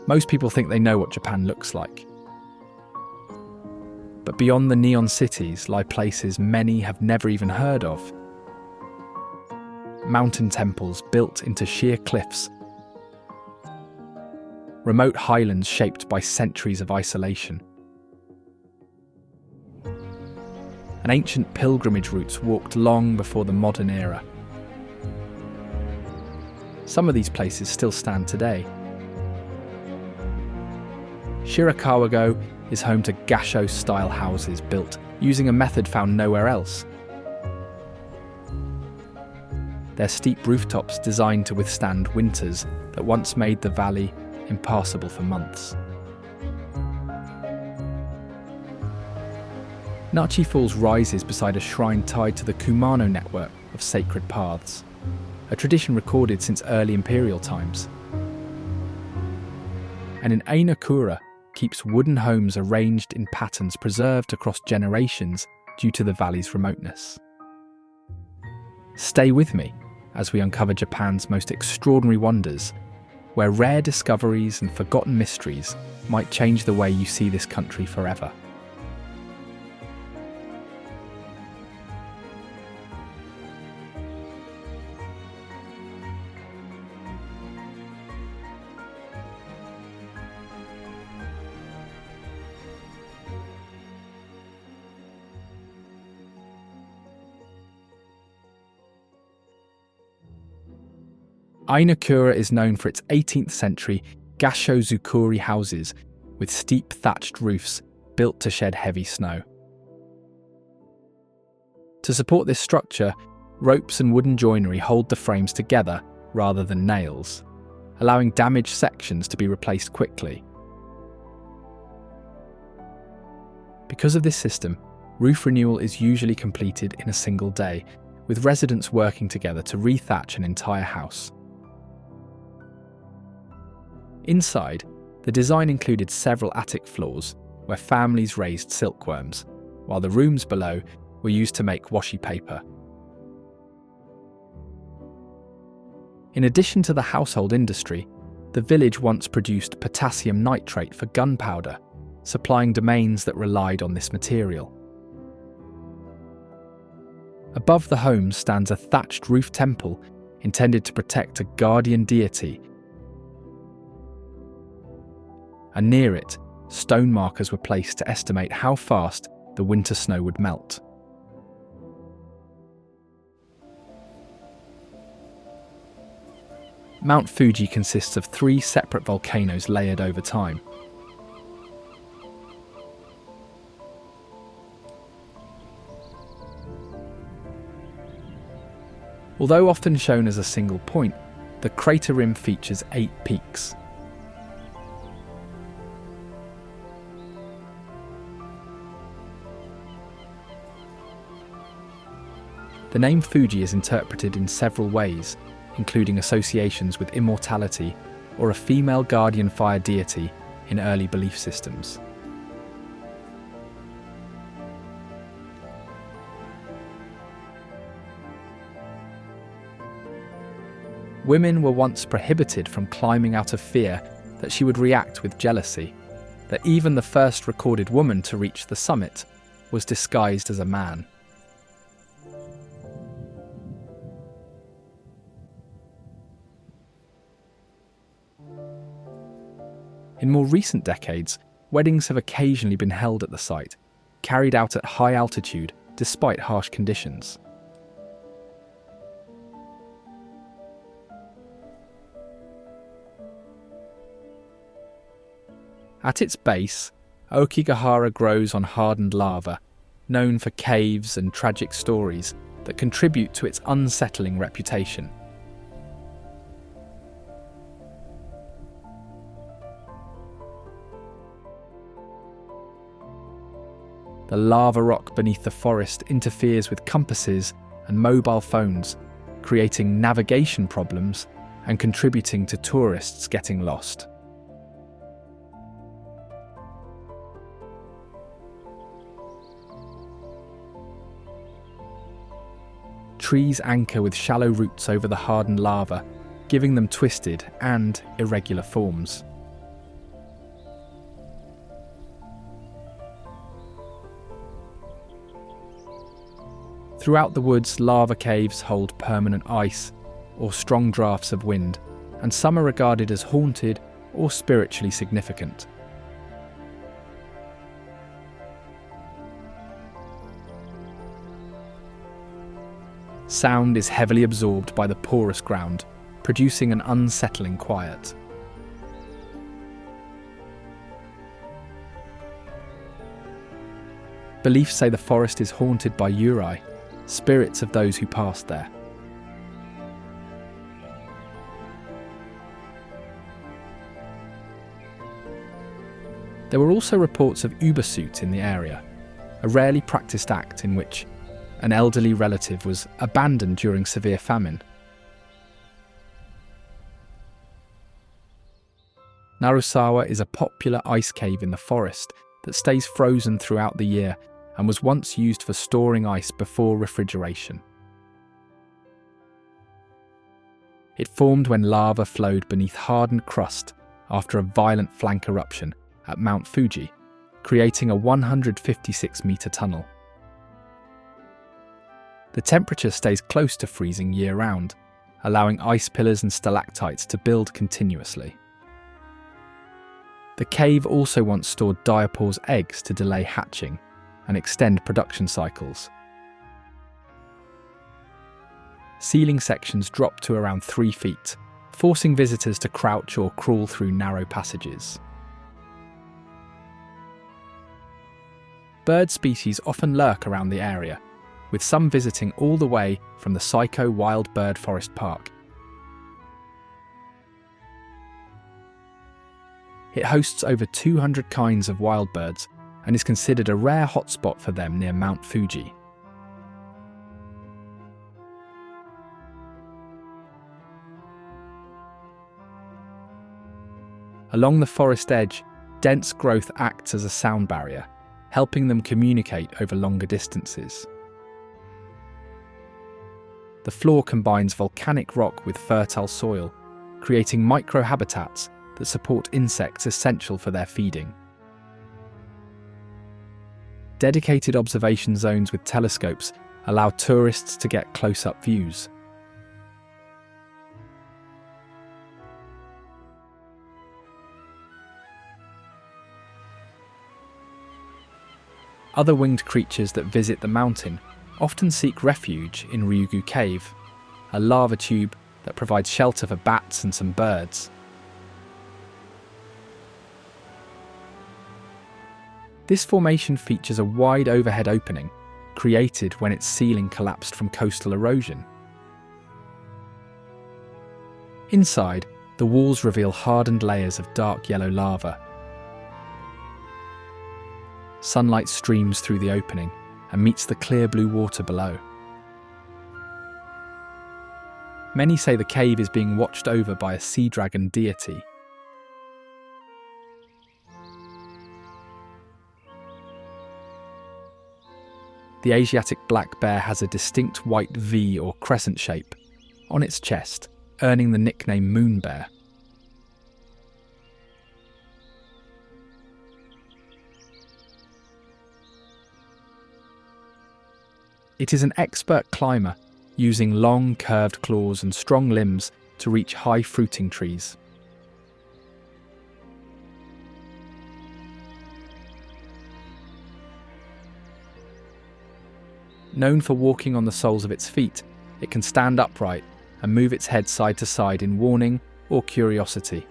Most people think they know what Japan looks like. But beyond the neon cities lie places many have never even heard of. Mountain temples built into sheer cliffs. Remote highlands shaped by centuries of isolation. And ancient pilgrimage routes walked long before the modern era. Some of these places still stand today. Shirakawa-go is home to Gasho-style houses built using a method found nowhere else. Their steep rooftops designed to withstand winters that once made the valley impassable for months. Nachi Falls rises beside a shrine tied to the Kumano network of sacred paths, a tradition recorded since early imperial times. And in Ainakura keeps wooden homes arranged in patterns preserved across generations due to the valley's remoteness. Stay with me as we uncover Japan's most extraordinary wonders, where rare discoveries and forgotten mysteries might change the way you see this country forever. Ainakura is known for its 18th century Gasho Zukuri houses with steep thatched roofs built to shed heavy snow. To support this structure, ropes and wooden joinery hold the frames together rather than nails, allowing damaged sections to be replaced quickly. Because of this system, roof renewal is usually completed in a single day, with residents working together to rethatch an entire house. Inside, the design included several attic floors where families raised silkworms, while the rooms below were used to make washi paper. In addition to the household industry, the village once produced potassium nitrate for gunpowder, supplying domains that relied on this material. Above the home stands a thatched roof temple intended to protect a guardian deity, and near it, stone markers were placed to estimate how fast the winter snow would melt. Mount Fuji consists of 3 separate volcanoes layered over time. Although often shown as a single point, the crater rim features 8 peaks. The name Fuji is interpreted in several ways, including associations with immortality or a female guardian fire deity in early belief systems. Women were once prohibited from climbing out of fear that she would react with jealousy, that even the first recorded woman to reach the summit was disguised as a man. In more recent decades, weddings have occasionally been held at the site, carried out at high altitude despite harsh conditions. At its base, Aokigahara grows on hardened lava, known for caves and tragic stories that contribute to its unsettling reputation. The lava rock beneath the forest interferes with compasses and mobile phones, creating navigation problems and contributing to tourists getting lost. Trees anchor with shallow roots over the hardened lava, giving them twisted and irregular forms. Throughout the woods, lava caves hold permanent ice or strong drafts of wind, and some are regarded as haunted or spiritually significant. Sound is heavily absorbed by the porous ground, producing an unsettling quiet. Beliefs say the forest is haunted by yurei, spirits of those who passed there. There were also reports of ubersuit in the area, a rarely practiced act in which an elderly relative was abandoned during severe famine. Narusawa is a popular ice cave in the forest that stays frozen throughout the year and was once used for storing ice before refrigeration. It formed when lava flowed beneath hardened crust after a violent flank eruption at Mount Fuji, creating a 156-metre tunnel. The temperature stays close to freezing year-round, allowing ice pillars and stalactites to build continuously. The cave also once stored diapore's eggs to delay hatching and extend production cycles. Ceiling sections drop to around 3 feet, forcing visitors to crouch or crawl through narrow passages. Bird species often lurk around the area, with some visiting all the way from the Saiko Wild Bird Forest Park. It hosts over 200 kinds of wild birds and is considered a rare hotspot for them near Mount Fuji. Along the forest edge, dense growth acts as a sound barrier, helping them communicate over longer distances. The floor combines volcanic rock with fertile soil, creating microhabitats that support insects essential for their feeding. Dedicated observation zones with telescopes allow tourists to get close-up views. Other winged creatures that visit the mountain often seek refuge in Ryugu Cave, a lava tube that provides shelter for bats and some birds. This formation features a wide overhead opening, created when its ceiling collapsed from coastal erosion. Inside, the walls reveal hardened layers of dark yellow lava. Sunlight streams through the opening and meets the clear blue water below. Many say the cave is being watched over by a sea dragon deity. The Asiatic black bear has a distinct white V or crescent shape on its chest, earning the nickname Moon Bear. It is an expert climber, using long, curved claws and strong limbs to reach high fruiting trees. Known for walking on the soles of its feet, it can stand upright and move its head side to side in warning or curiosity.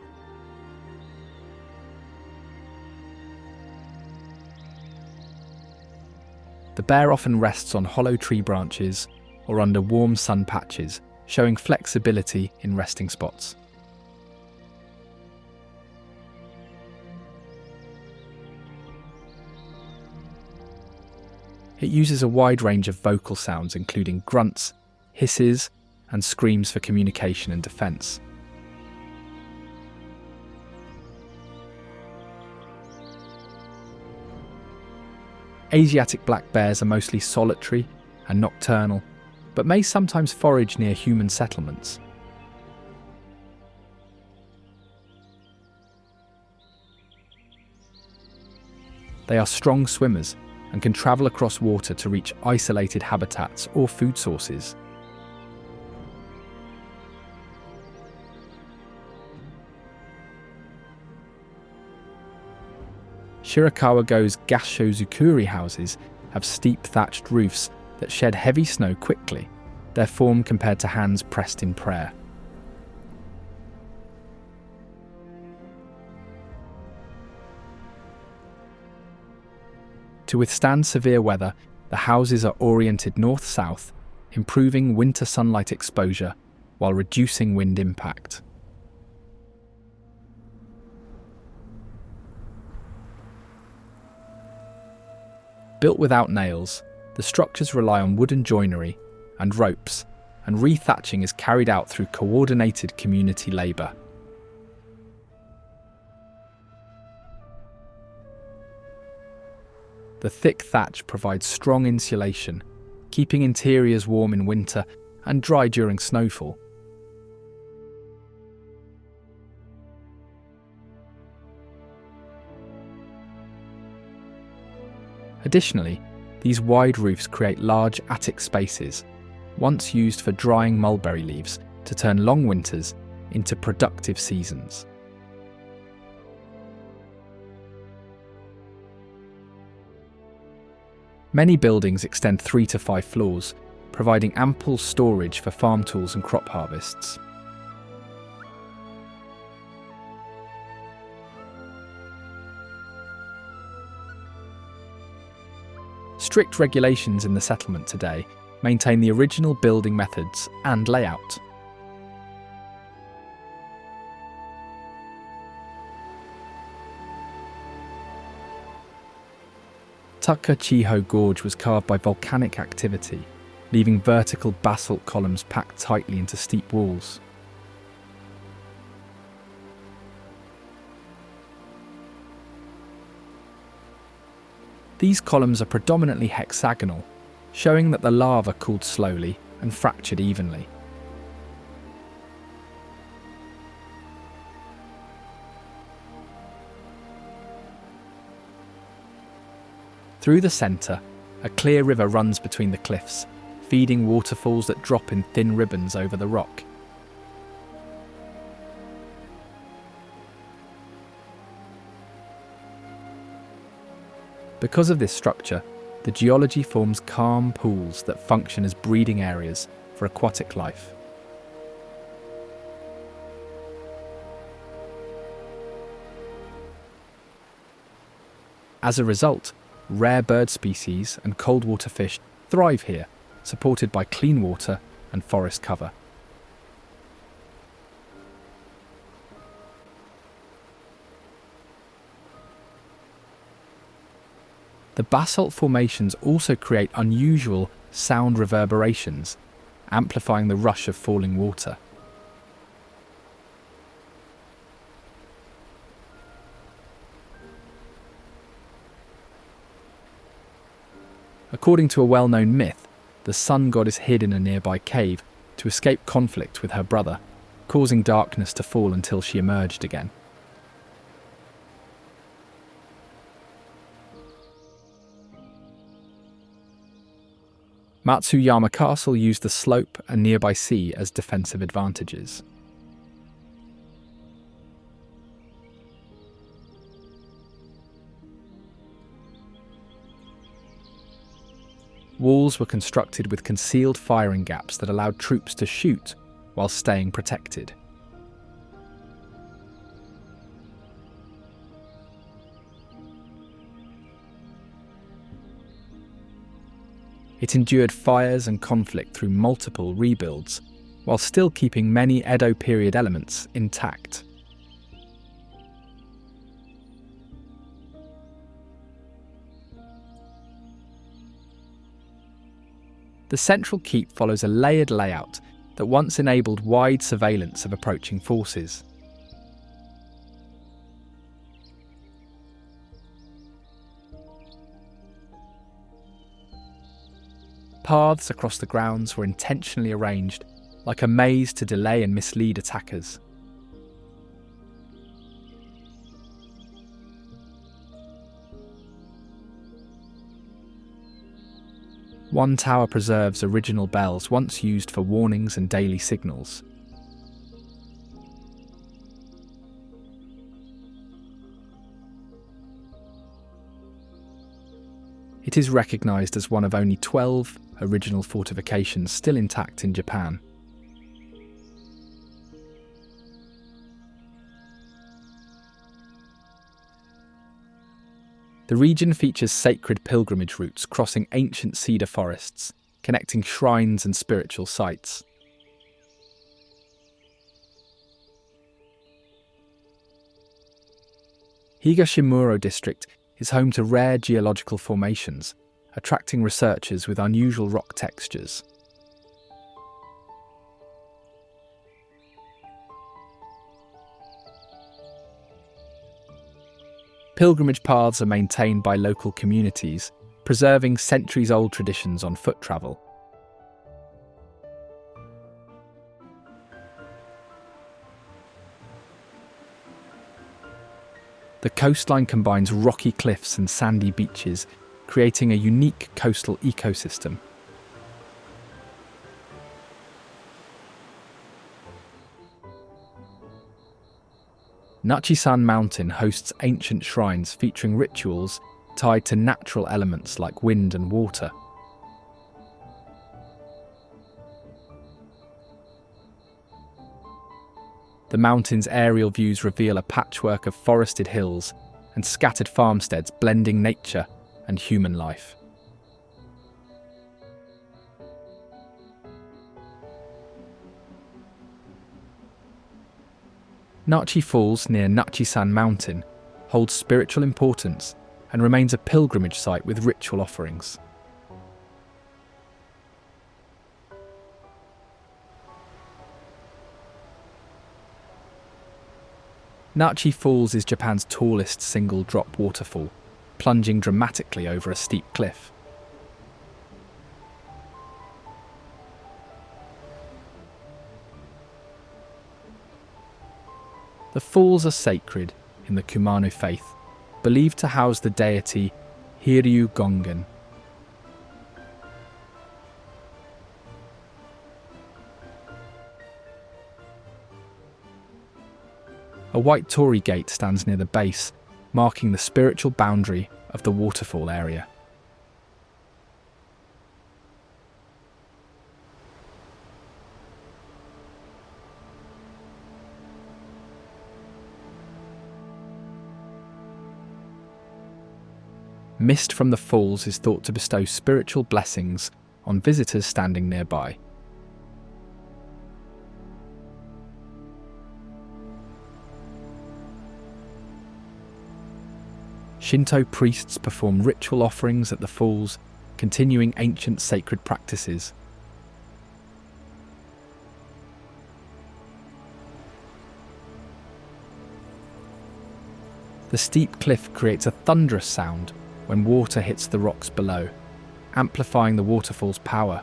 The bear often rests on hollow tree branches or under warm sun patches, showing flexibility in resting spots. It uses a wide range of vocal sounds, including grunts, hisses, and screams for communication and defense. Asiatic black bears are mostly solitary and nocturnal, but may sometimes forage near human settlements. They are strong swimmers and can travel across water to reach isolated habitats or food sources. Shirakawa-go's Gasho houses have steep thatched roofs that shed heavy snow quickly, their form compared to hands pressed in prayer. To withstand severe weather, the houses are oriented north-south, improving winter sunlight exposure while reducing wind impact. Built without nails, the structures rely on wooden joinery and ropes, and rethatching is carried out through coordinated community labour. The thick thatch provides strong insulation, keeping interiors warm in winter and dry during snowfall. Additionally, these wide roofs create large attic spaces, once used for drying mulberry leaves, to turn long winters into productive seasons. Many buildings extend 3 to 5 floors, providing ample storage for farm tools and crop harvests. Strict regulations in the settlement today maintain the original building methods and layout. Takachiho Gorge was carved by volcanic activity, leaving vertical basalt columns packed tightly into steep walls. These columns are predominantly hexagonal, showing that the lava cooled slowly and fractured evenly. Through the centre, a clear river runs between the cliffs, feeding waterfalls that drop in thin ribbons over the rock. Because of this structure, the geology forms calm pools that function as breeding areas for aquatic life. As a result, rare bird species and cold water fish thrive here, supported by clean water and forest cover. The basalt formations also create unusual sound reverberations, amplifying the rush of falling water. According to a well-known myth, the sun goddess hid in a nearby cave to escape conflict with her brother, causing darkness to fall until she emerged again. Matsuyama Castle used the slope and nearby sea as defensive advantages. Walls were constructed with concealed firing gaps that allowed troops to shoot while staying protected. It endured fires and conflict through multiple rebuilds, while still keeping many Edo period elements intact. The central keep follows a layered layout that once enabled wide surveillance of approaching forces. Paths across the grounds were intentionally arranged, like a maze to delay and mislead attackers. One tower preserves original bells once used for warnings and daily signals. It is recognized as one of only 12 original fortifications still intact in Japan. The region features sacred pilgrimage routes crossing ancient cedar forests, connecting shrines and spiritual sites. Higashimuro district is home to rare geological formations, attracting researchers with unusual rock textures. Pilgrimage paths are maintained by local communities, preserving centuries-old traditions on foot travel. The coastline combines rocky cliffs and sandy beaches, creating a unique coastal ecosystem. Nachi-san Mountain hosts ancient shrines featuring rituals tied to natural elements like wind and water. The mountain's aerial views reveal a patchwork of forested hills and scattered farmsteads blending nature and human life. Nachi Falls near Nachi-san Mountain holds spiritual importance and remains a pilgrimage site with ritual offerings. Nachi Falls is Japan's tallest single-drop waterfall, plunging dramatically over a steep cliff. The falls are sacred in the Kumano faith, believed to house the deity Hiryu Gongen. A white Torii gate stands near the base, marking the spiritual boundary of the waterfall area. Mist from the falls is thought to bestow spiritual blessings on visitors standing nearby. Shinto priests perform ritual offerings at the falls, continuing ancient sacred practices. The steep cliff creates a thunderous sound when water hits the rocks below, amplifying the waterfall's power.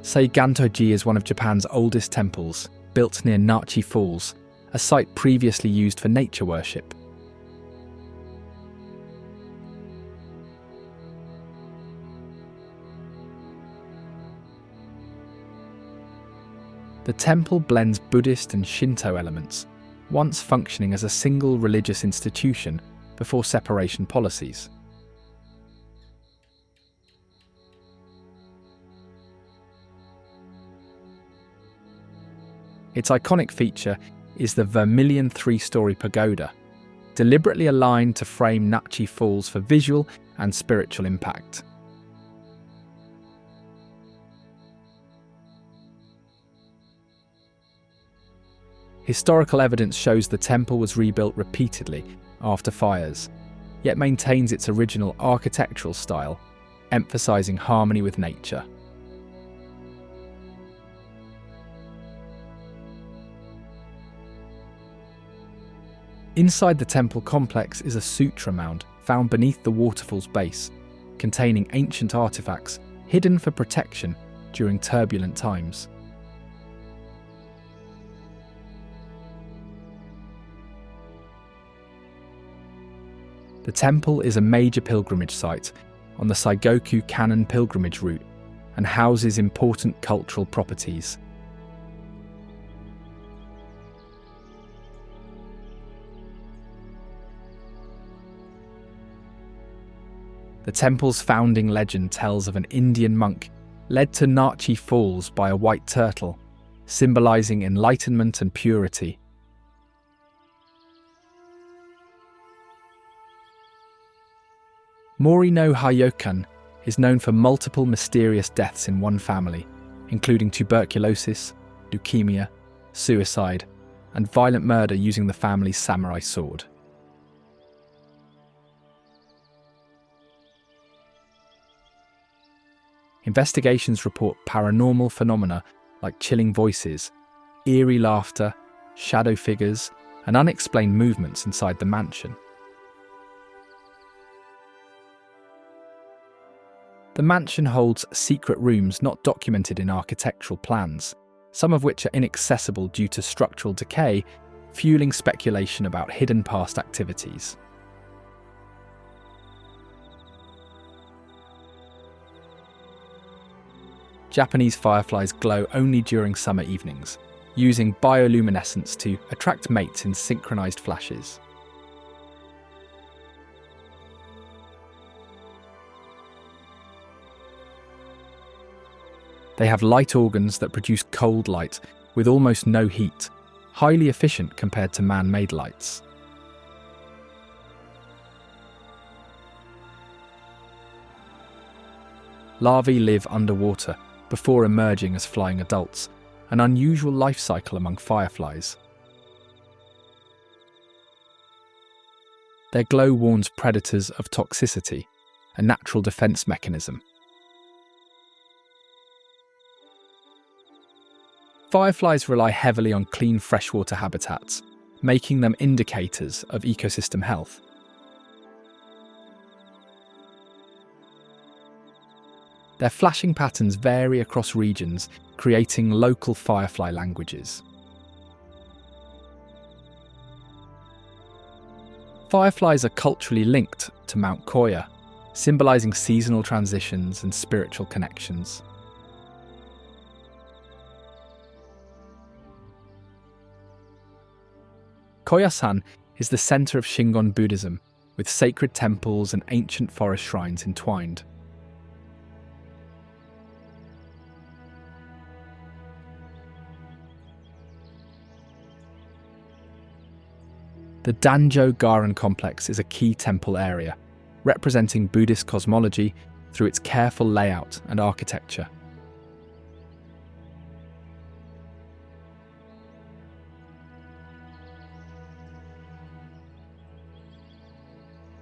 Seiganto-ji is one of Japan's oldest temples, built near Nachi Falls, a site previously used for nature worship. The temple blends Buddhist and Shinto elements, once functioning as a single religious institution before separation policies. Its iconic feature is the vermilion three-story pagoda, deliberately aligned to frame Nachi Falls for visual and spiritual impact. Historical evidence shows the temple was rebuilt repeatedly after fires, yet maintains its original architectural style, emphasizing harmony with nature. Inside the temple complex is a sutra mound found beneath the waterfall's base, containing ancient artifacts hidden for protection during turbulent times. The temple is a major pilgrimage site on the Seigoku Canon pilgrimage route and houses important cultural properties. The temple's founding legend tells of an Indian monk led to Nachi Falls by a white turtle, symbolizing enlightenment and purity. Mori no Hayokan is known for multiple mysterious deaths in one family, including tuberculosis, leukemia, suicide, and violent murder using the family's samurai sword. Investigations report paranormal phenomena like chilling voices, eerie laughter, shadow figures, and unexplained movements inside the mansion. The mansion holds secret rooms not documented in architectural plans, some of which are inaccessible due to structural decay, fueling speculation about hidden past activities. Japanese fireflies glow only during summer evenings, using bioluminescence to attract mates in synchronized flashes. They have light organs that produce cold light with almost no heat, highly efficient compared to man-made lights. Larvae live underwater before emerging as flying adults, an unusual life cycle among fireflies. Their glow warns predators of toxicity, a natural defense mechanism. Fireflies rely heavily on clean freshwater habitats, making them indicators of ecosystem health. Their flashing patterns vary across regions, creating local firefly languages. Fireflies are culturally linked to Mount Koya, symbolizing seasonal transitions and spiritual connections. Koyasan is the center of Shingon Buddhism, with sacred temples and ancient forest shrines entwined. The Danjo-Garan complex is a key temple area, representing Buddhist cosmology through its careful layout and architecture.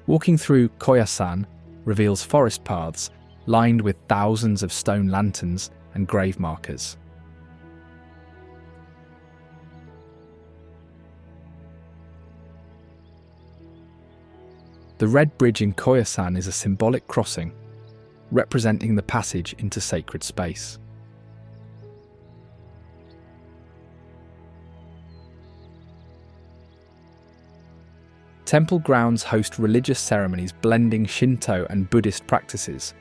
Walking through Koyasan reveals forest paths lined with thousands of stone lanterns and grave markers. The Red Bridge in Koyasan is a symbolic crossing, representing the passage into sacred space. Temple grounds host religious ceremonies blending Shinto and Buddhist practices.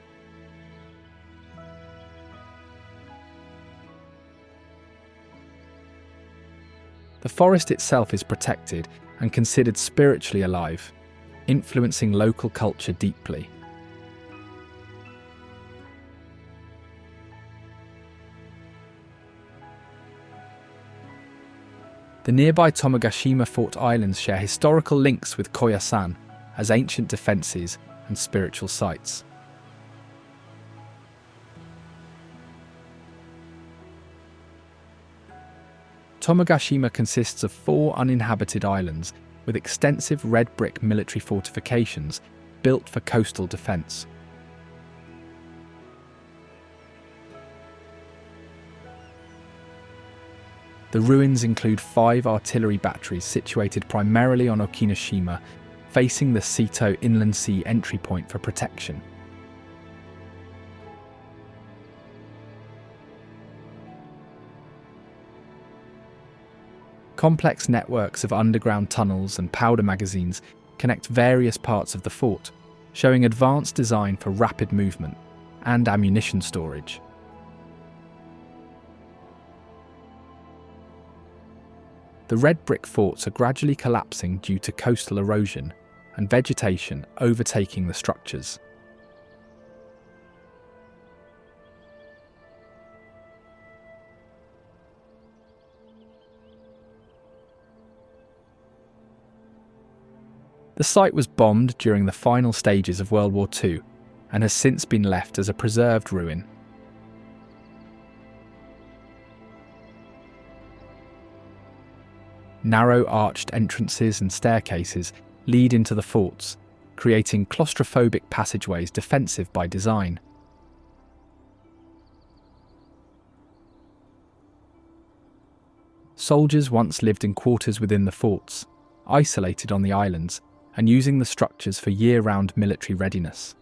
The forest itself is protected and considered spiritually alive, influencing local culture deeply. The nearby Tomagashima Fort Islands share historical links with Koyasan as ancient defences and spiritual sites. Tomagashima consists of 4 uninhabited islands with extensive red brick military fortifications built for coastal defence. The ruins include 5 artillery batteries situated primarily on Okinoshima, facing the Seto Inland Sea entry point for protection. Complex networks of underground tunnels and powder magazines connect various parts of the fort, showing advanced design for rapid movement and ammunition storage. The red brick forts are gradually collapsing due to coastal erosion and vegetation overtaking the structures. The site was bombed during the final stages of World War II and has since been left as a preserved ruin. Narrow arched entrances and staircases lead into the forts, creating claustrophobic passageways defensive by design. Soldiers once lived in quarters within the forts, isolated on the islands, and using the structures for year-round military readiness.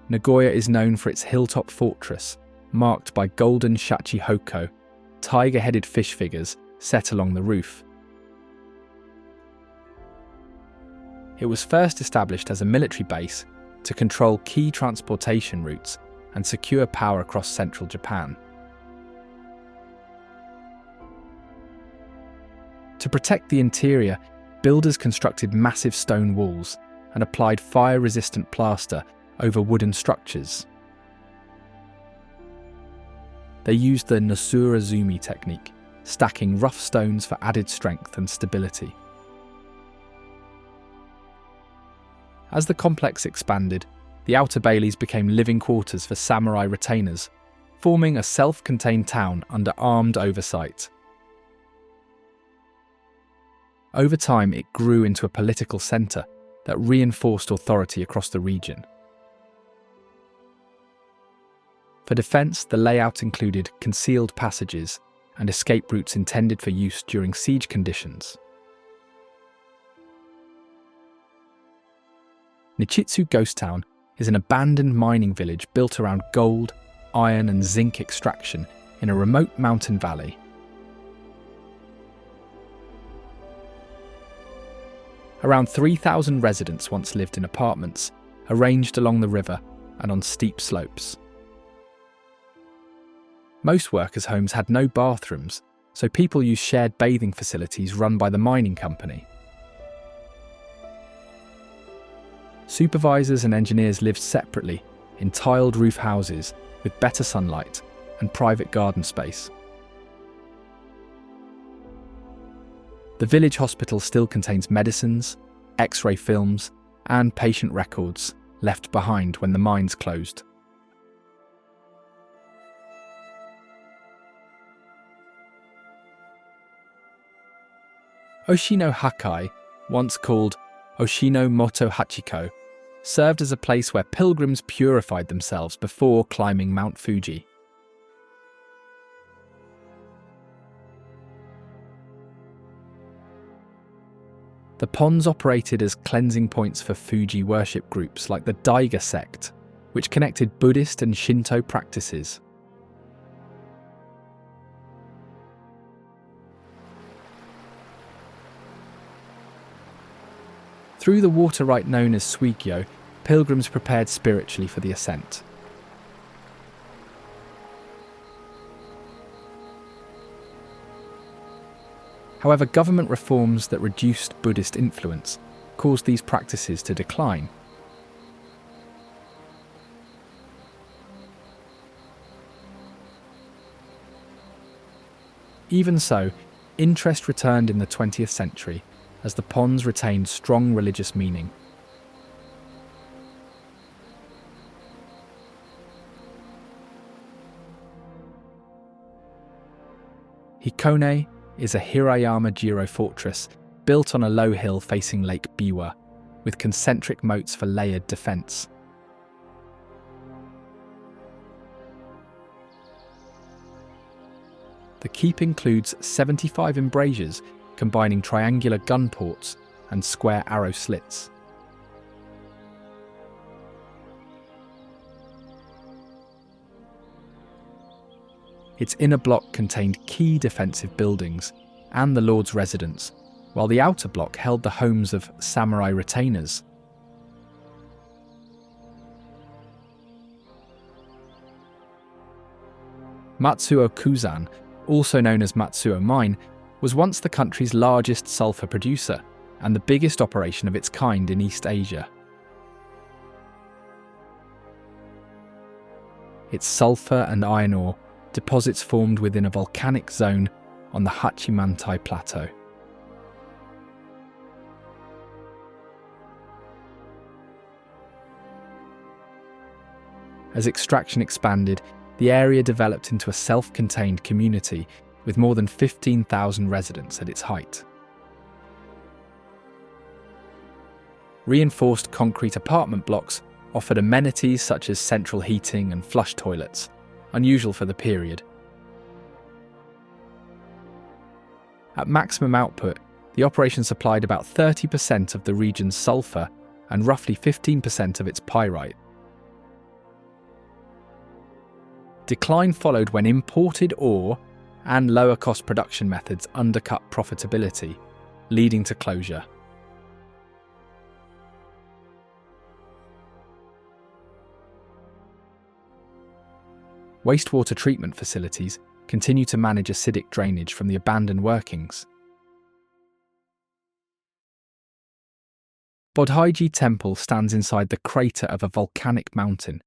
Nagoya is known for its hilltop fortress, marked by golden shachihoko, tiger-headed fish figures set along the roof. It was first established as a military base to control key transportation routes and secure power across central Japan. To protect the interior, builders constructed massive stone walls and applied fire-resistant plaster over wooden structures. They used the Nosura-zumi technique, stacking rough stones for added strength and stability. As the complex expanded, the outer baileys became living quarters for samurai retainers, forming a self-contained town under armed oversight. Over time, it grew into a political centre that reinforced authority across the region. For defence, the layout included concealed passages and escape routes intended for use during siege conditions. Nichitsu Ghost Town is an abandoned mining village built around gold, iron and zinc extraction in a remote mountain valley. Around 3,000 residents once lived in apartments, arranged along the river and on steep slopes. Most workers' homes had no bathrooms, so people used shared bathing facilities run by the mining company. Supervisors and engineers lived separately in tiled roof houses with better sunlight and private garden space. The village hospital still contains medicines, X-ray films, and patient records left behind when the mines closed. Oshino Hakai, once called Oshino Moto Hachiko, served as a place where pilgrims purified themselves before climbing Mount Fuji. The ponds operated as cleansing points for Fuji worship groups like the Daiga sect, which connected Buddhist and Shinto practices. Through the water rite known as Suigyo, pilgrims prepared spiritually for the ascent. However, government reforms that reduced Buddhist influence caused these practices to decline. Even so, interest returned in the 20th century as the ponds retained strong religious meaning. Hikone is a Hirayama-jiro fortress built on a low hill facing Lake Biwa, with concentric moats for layered defence. The keep includes 75 embrasures combining triangular gun ports and square arrow slits. Its inner block contained key defensive buildings and the Lord's residence, while the outer block held the homes of samurai retainers. Matsuo Kuzan, also known as Matsuo Mine, was once the country's largest sulfur producer and the biggest operation of its kind in East Asia. Its sulfur and iron ore deposits formed within a volcanic zone on the Hachimantai Plateau. As extraction expanded, the area developed into a self-contained community with more than 15,000 residents at its height. Reinforced concrete apartment blocks offered amenities such as central heating and flush toilets, unusual for the period. At maximum output, the operation supplied about 30% of the region's sulfur and roughly 15% of its pyrite. Decline followed when imported ore and lower-cost production methods undercut profitability, leading to closure. Wastewater treatment facilities continue to manage acidic drainage from the abandoned workings. Bodhiji Temple stands inside the crater of a volcanic mountain,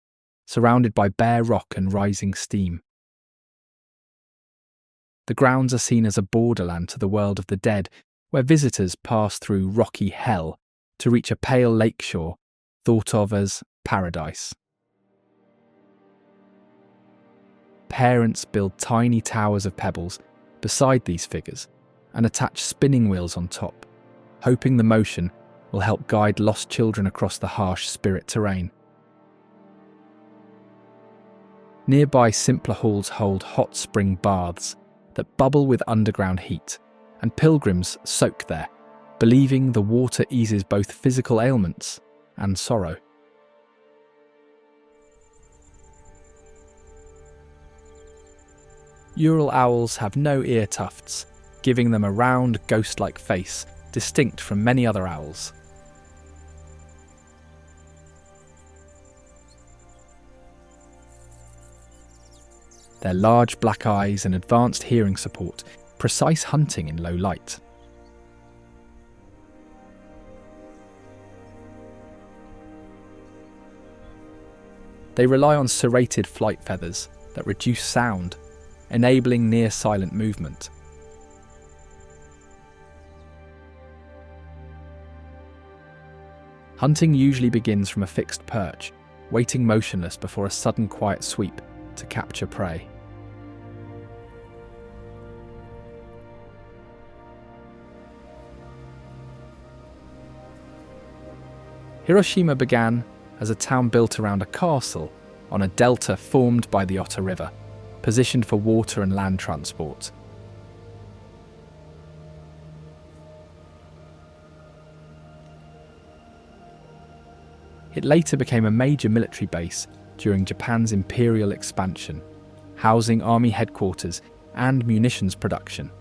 surrounded by bare rock and rising steam. The grounds are seen as a borderland to the world of the dead, where visitors pass through rocky hell to reach a pale lakeshore thought of as paradise. Parents build tiny towers of pebbles beside these figures and attach spinning wheels on top, hoping the motion will help guide lost children across the harsh spirit terrain. Nearby simpler halls hold hot spring baths that bubble with underground heat, and pilgrims soak there, believing the water eases both physical ailments and sorrow. Ural owls have no ear tufts, giving them a round, ghost-like face, distinct from many other owls. Their large black eyes and advanced hearing support precise hunting in low light. They rely on serrated flight feathers that reduce sound, enabling near-silent movement. Hunting usually begins from a fixed perch, waiting motionless before a sudden quiet sweep to capture prey. Hiroshima began as a town built around a castle on a delta formed by the Otter River, positioned for water and land transport. It later became a major military base during Japan's imperial expansion, housing army headquarters and munitions production.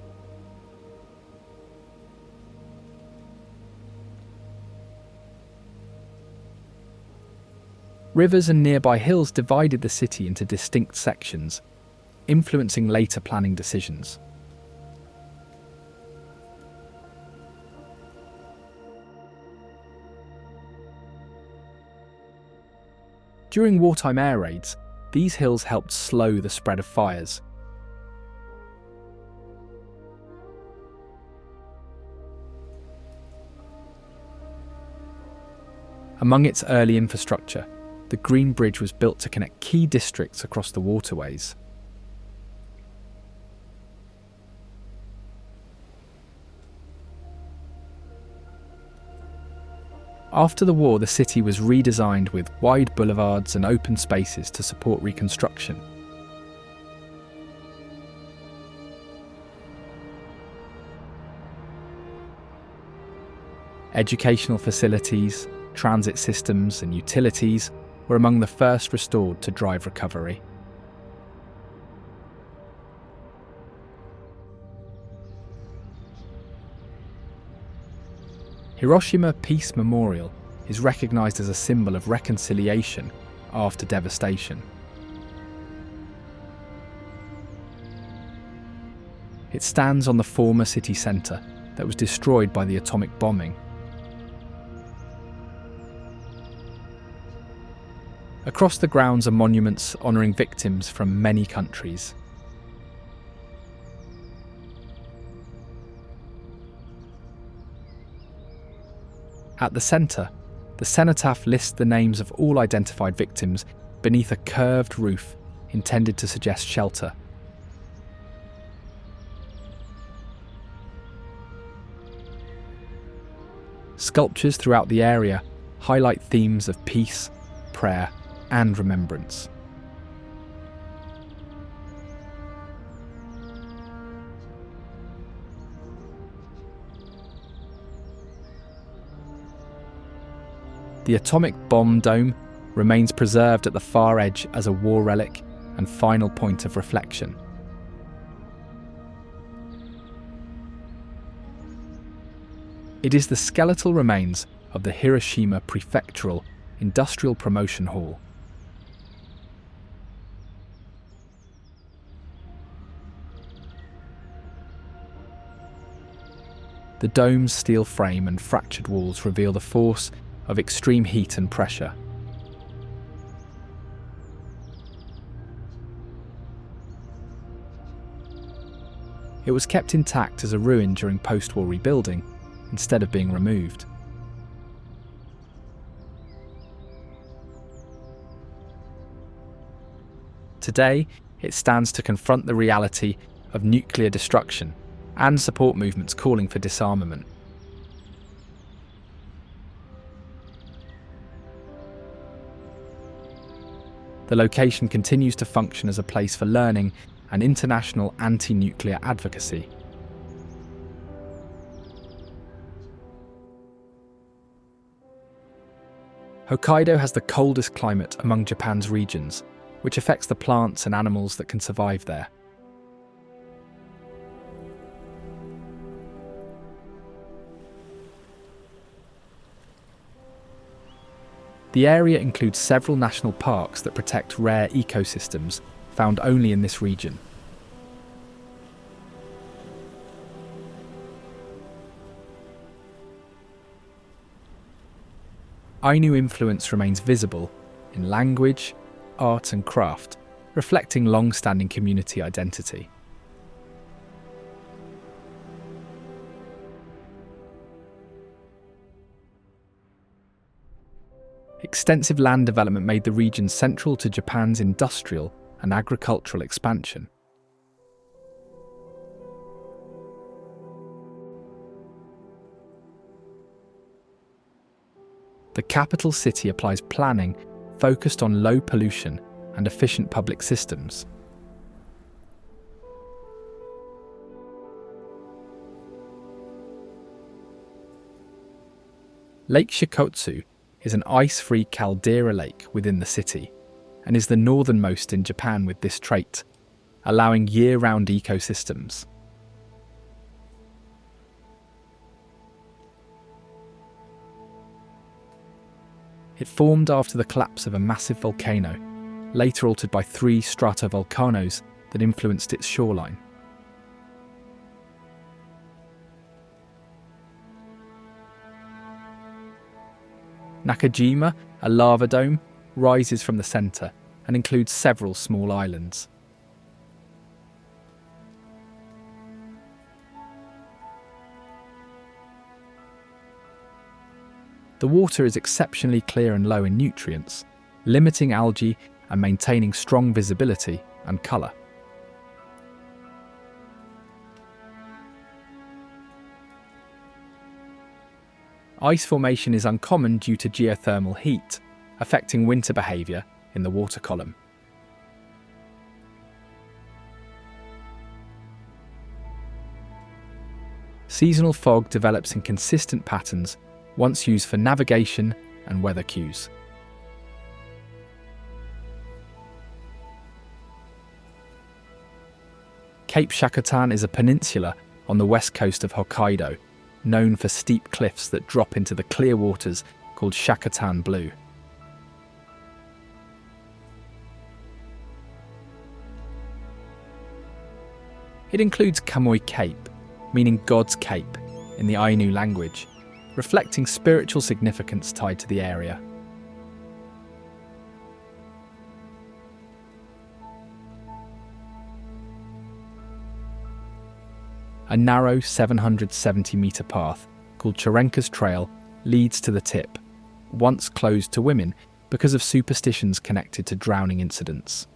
Rivers and nearby hills divided the city into distinct sections, influencing later planning decisions. During wartime air raids, these hills helped slow the spread of fires. Among its early infrastructure, the Green Bridge was built to connect key districts across the waterways. After the war, the city was redesigned with wide boulevards and open spaces to support reconstruction. Educational facilities, transit systems, and utilities were among the first restored to drive recovery. Hiroshima Peace Memorial is recognized as a symbol of reconciliation after devastation. It stands on the former city centre that was destroyed by the atomic bombing. Across the grounds are monuments honouring victims from many countries. At the centre, the cenotaph lists the names of all identified victims beneath a curved roof intended to suggest shelter. Sculptures throughout the area highlight themes of peace, prayer, and remembrance. The atomic bomb dome remains preserved at the far edge as a war relic and final point of reflection. It is the skeletal remains of the Hiroshima Prefectural Industrial Promotion Hall. The dome's steel frame and fractured walls reveal the force of extreme heat and pressure. It was kept intact as a ruin during post-war rebuilding, instead of being removed. Today, it stands to confront the reality of nuclear destruction and support movements calling for disarmament. The location continues to function as a place for learning and international anti-nuclear advocacy. Hokkaido has the coldest climate among Japan's regions, which affects the plants and animals that can survive there. The area includes several national parks that protect rare ecosystems found only in this region. Ainu influence remains visible in language, art and craft, reflecting long-standing community identity. Extensive land development made the region central to Japan's industrial and agricultural expansion. The capital city applies planning focused on low pollution and efficient public systems. Lake Shikotsu is an ice-free caldera lake within the city and is the northernmost in Japan with this trait, allowing year-round ecosystems. It formed after the collapse of a massive volcano, later altered by 3 stratovolcanoes that influenced its shoreline. Nakajima, a lava dome, rises from the centre and includes several small islands. The water is exceptionally clear and low in nutrients, limiting algae and maintaining strong visibility and colour. Ice formation is uncommon due to geothermal heat, affecting winter behaviour in the water column. Seasonal fog develops in consistent patterns once used for navigation and weather cues. Cape Shakotan is a peninsula on the west coast of Hokkaido, known for steep cliffs that drop into the clear waters called Shakotan Blue. It includes Kamui Cape, meaning God's Cape in the Ainu language, reflecting spiritual significance tied to the area. A narrow 770-metre path called Charenka's Trail leads to the tip, once closed to women because of superstitions connected to drowning incidents.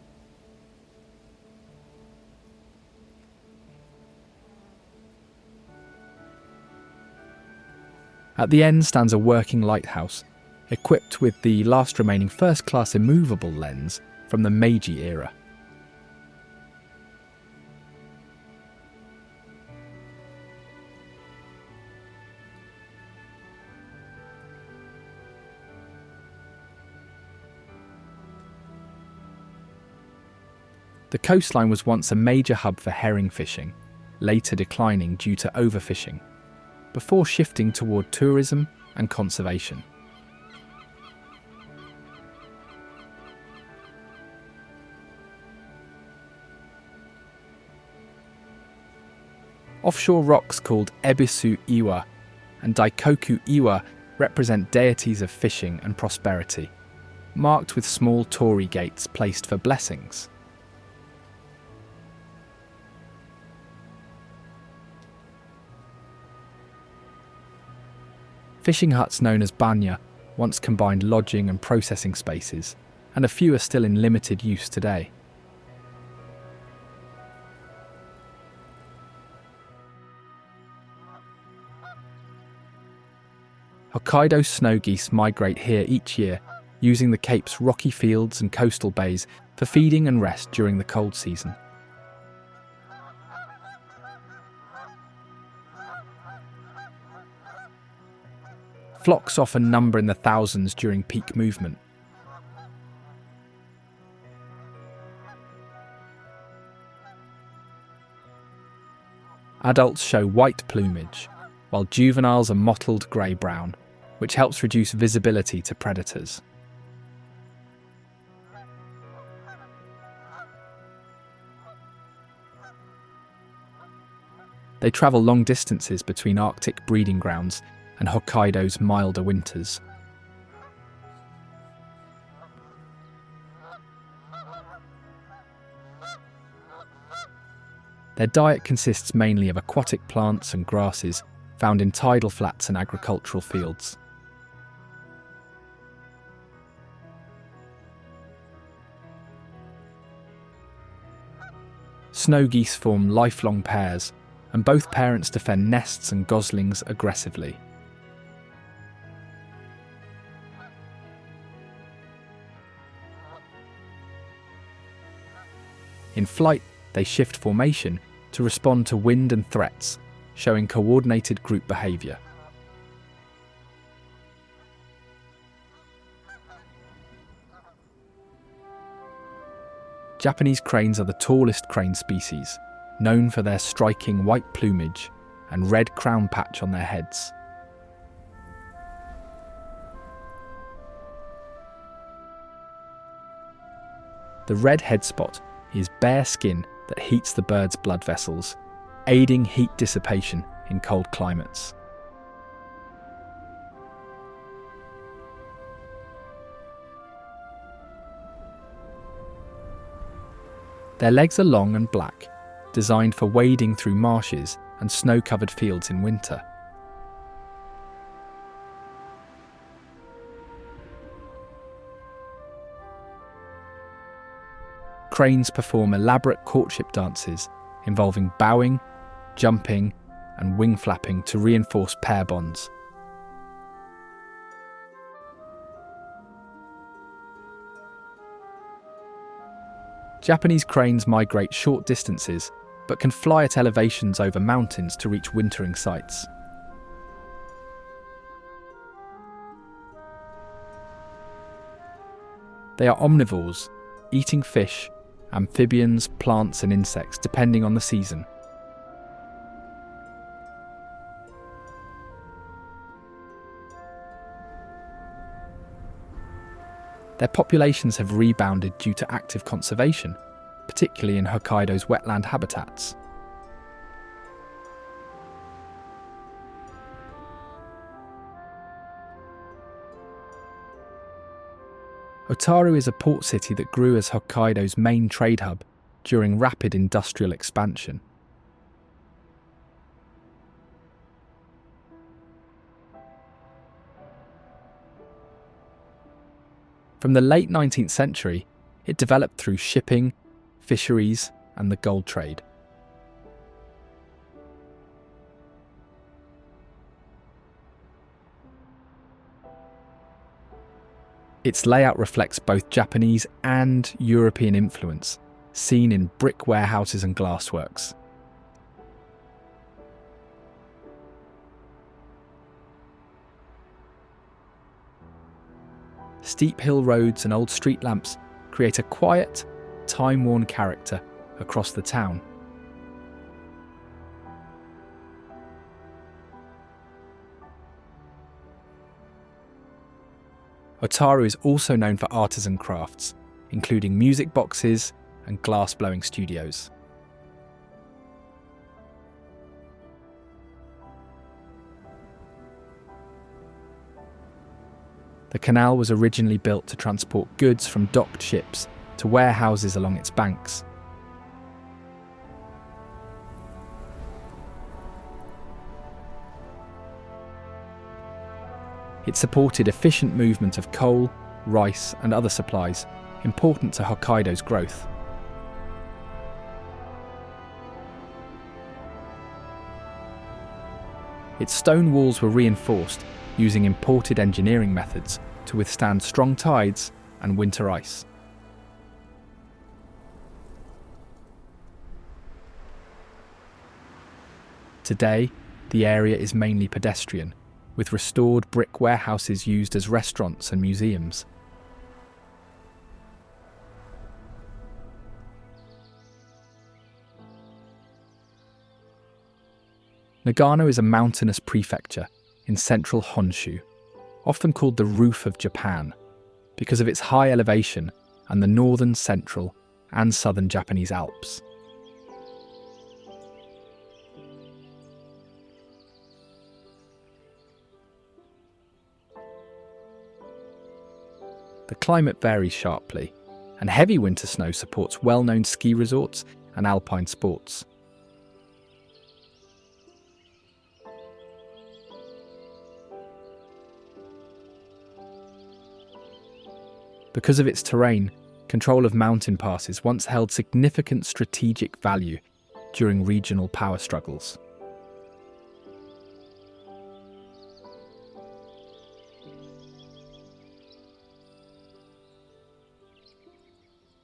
At the end stands a working lighthouse, equipped with the last remaining first-class immovable lens from the Meiji era. The coastline was once a major hub for herring fishing, later declining due to overfishing, before shifting toward tourism and conservation. Offshore rocks called Ebisu Iwa and Daikoku Iwa represent deities of fishing and prosperity, marked with small torii gates placed for blessings. Fishing huts known as banya once combined lodging and processing spaces, and a few are still in limited use today. Hokkaido snow geese migrate here each year, using the Cape's rocky fields and coastal bays for feeding and rest during the cold season. Flocks often number in the thousands during peak movement. Adults show white plumage, while juveniles are mottled grey-brown, which helps reduce visibility to predators. They travel long distances between Arctic breeding grounds and Hokkaido's milder winters. Their diet consists mainly of aquatic plants and grasses found in tidal flats and agricultural fields. Snow geese form lifelong pairs, and both parents defend nests and goslings aggressively. In flight, they shift formation to respond to wind and threats, showing coordinated group behaviour. Japanese cranes are the tallest crane species, known for their striking white plumage and red crown patch on their heads. The red head spot is bare skin that heats the bird's blood vessels, aiding heat dissipation in cold climates. Their legs are long and black, designed for wading through marshes and snow-covered fields in winter. Cranes perform elaborate courtship dances involving bowing, jumping, and wing flapping to reinforce pair bonds. Japanese cranes migrate short distances, but can fly at elevations over mountains to reach wintering sites. They are omnivores, eating fish, amphibians, plants and insects depending on the season. Their populations have rebounded due to active conservation, particularly in Hokkaido's wetland habitats. Otaru is a port city that grew as Hokkaido's main trade hub during rapid industrial expansion. From the late 19th century, it developed through shipping, fisheries, and the gold trade. Its layout reflects both Japanese and European influence, seen in brick warehouses and glassworks. Steep hill roads and old street lamps create a quiet, time-worn character across the town. Otaru is also known for artisan crafts, including music boxes and glass-blowing studios. The canal was originally built to transport goods from docked ships to warehouses along its banks. It supported efficient movement of coal, rice and other supplies, important to Hokkaido's growth. Its stone walls were reinforced using imported engineering methods to withstand strong tides and winter ice. Today, the area is mainly pedestrian, with restored brick warehouses used as restaurants and museums. Nagano is a mountainous prefecture in central Honshu, often called the roof of Japan, because of its high elevation and the northern, central, and southern Japanese Alps. The climate varies sharply, and heavy winter snow supports well-known ski resorts and alpine sports. Because of its terrain, control of mountain passes once held significant strategic value during regional power struggles.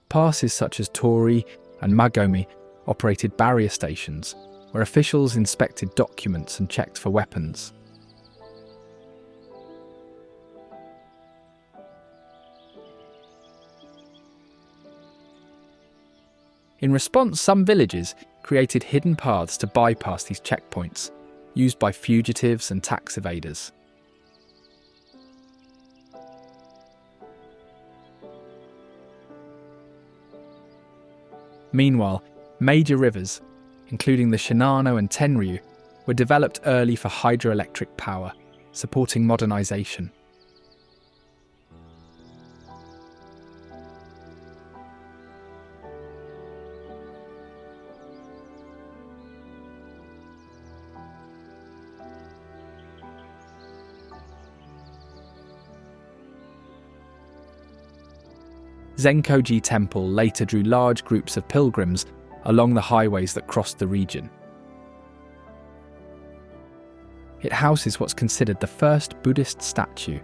Passes such as Torii and Magomi operated barrier stations where officials inspected documents and checked for weapons. In response, some villages created hidden paths to bypass these checkpoints, used by fugitives and tax evaders. Meanwhile, major rivers, including the Shinano and Tenryu, were developed early for hydroelectric power, supporting modernization. Zenkoji Temple later drew large groups of pilgrims along the highways that crossed the region. It houses what's considered the first Buddhist statue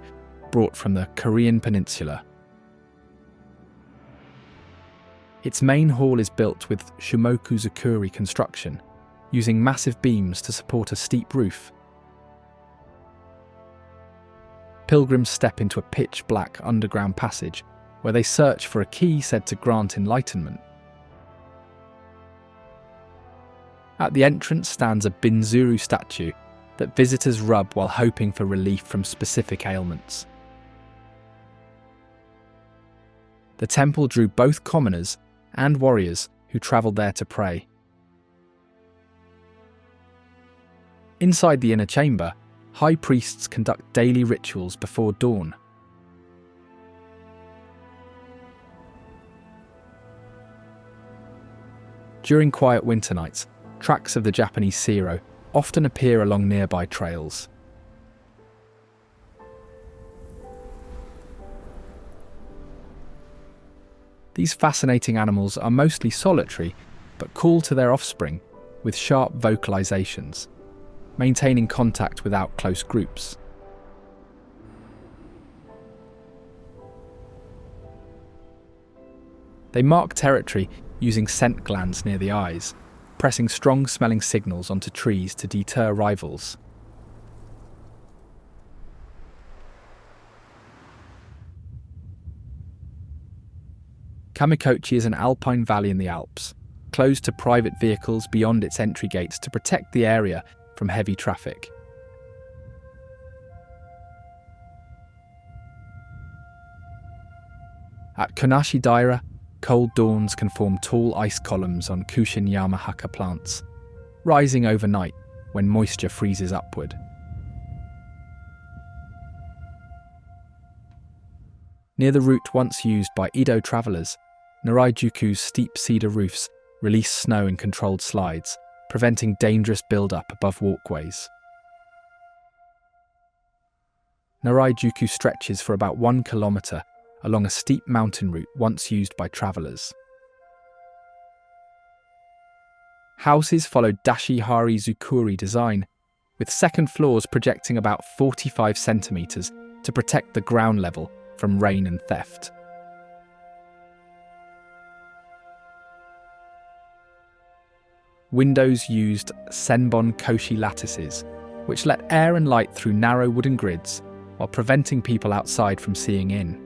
brought from the Korean peninsula. Its main hall is built with Shumoku-zukuri construction, using massive beams to support a steep roof. Pilgrims step into a pitch-black underground passage, where they search for a key said to grant enlightenment. At the entrance stands a Binzuru statue that visitors rub while hoping for relief from specific ailments. The temple drew both commoners and warriors who travelled there to pray. Inside the inner chamber, high priests conduct daily rituals before dawn. During quiet winter nights, tracks of the Japanese Sero often appear along nearby trails. These fascinating animals are mostly solitary, but call to their offspring with sharp vocalizations, maintaining contact without close groups. They mark territory using scent glands near the eyes, pressing strong-smelling signals onto trees to deter rivals. Kamikochi is an alpine valley in the Alps, closed to private vehicles beyond its entry gates to protect the area from heavy traffic. At Konashi-daira, cold dawns can form tall ice columns on Kushin Yamahaka plants, rising overnight when moisture freezes upward. Near the route once used by Edo travellers, Naraijuku's steep cedar roofs release snow in controlled slides, preventing dangerous build-up above walkways. Naraijuku stretches for about 1 kilometre along a steep mountain route once used by travellers. Houses followed Dashi-hari Zukuri design, with second floors projecting about 45 centimetres to protect the ground level from rain and theft. Windows used Senbon Koshi lattices, which let air and light through narrow wooden grids while preventing people outside from seeing in.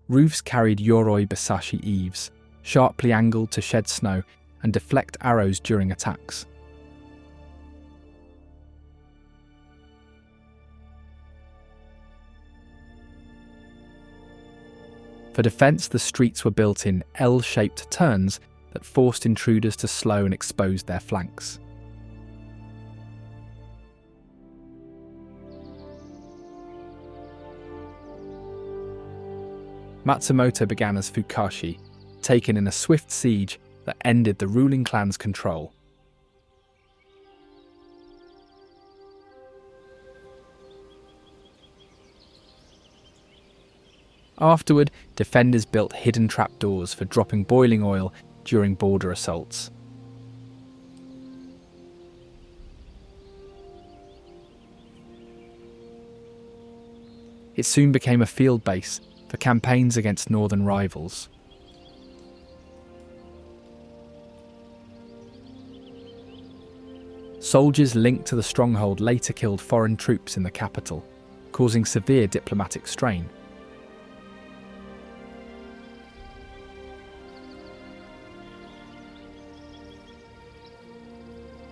Roofs carried Yoroi Basashi eaves, sharply angled to shed snow and deflect arrows during attacks. For defence, the streets were built in L-shaped turns that forced intruders to slow and expose their flanks. Matsumoto began as Fukashi, taken in a swift siege that ended the ruling clan's control. Afterward, defenders built hidden trapdoors for dropping boiling oil during border assaults. It soon became a field base for campaigns against northern rivals. Soldiers linked to the stronghold later killed foreign troops in the capital, causing severe diplomatic strain.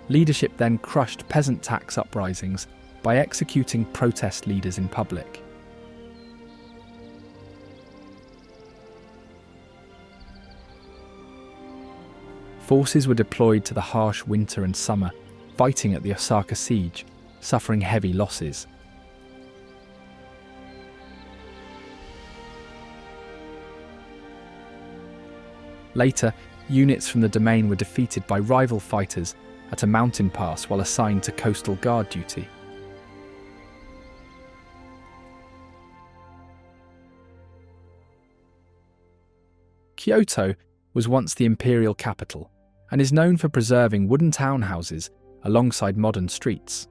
Leadership then crushed peasant tax uprisings by executing protest leaders in public. Forces were deployed to the harsh winter and summer, fighting at the Osaka siege, suffering heavy losses. Later, units from the domain were defeated by rival fighters at a mountain pass while assigned to coastal guard duty. Kyoto was once the imperial capital and is known for preserving wooden townhouses alongside modern streets.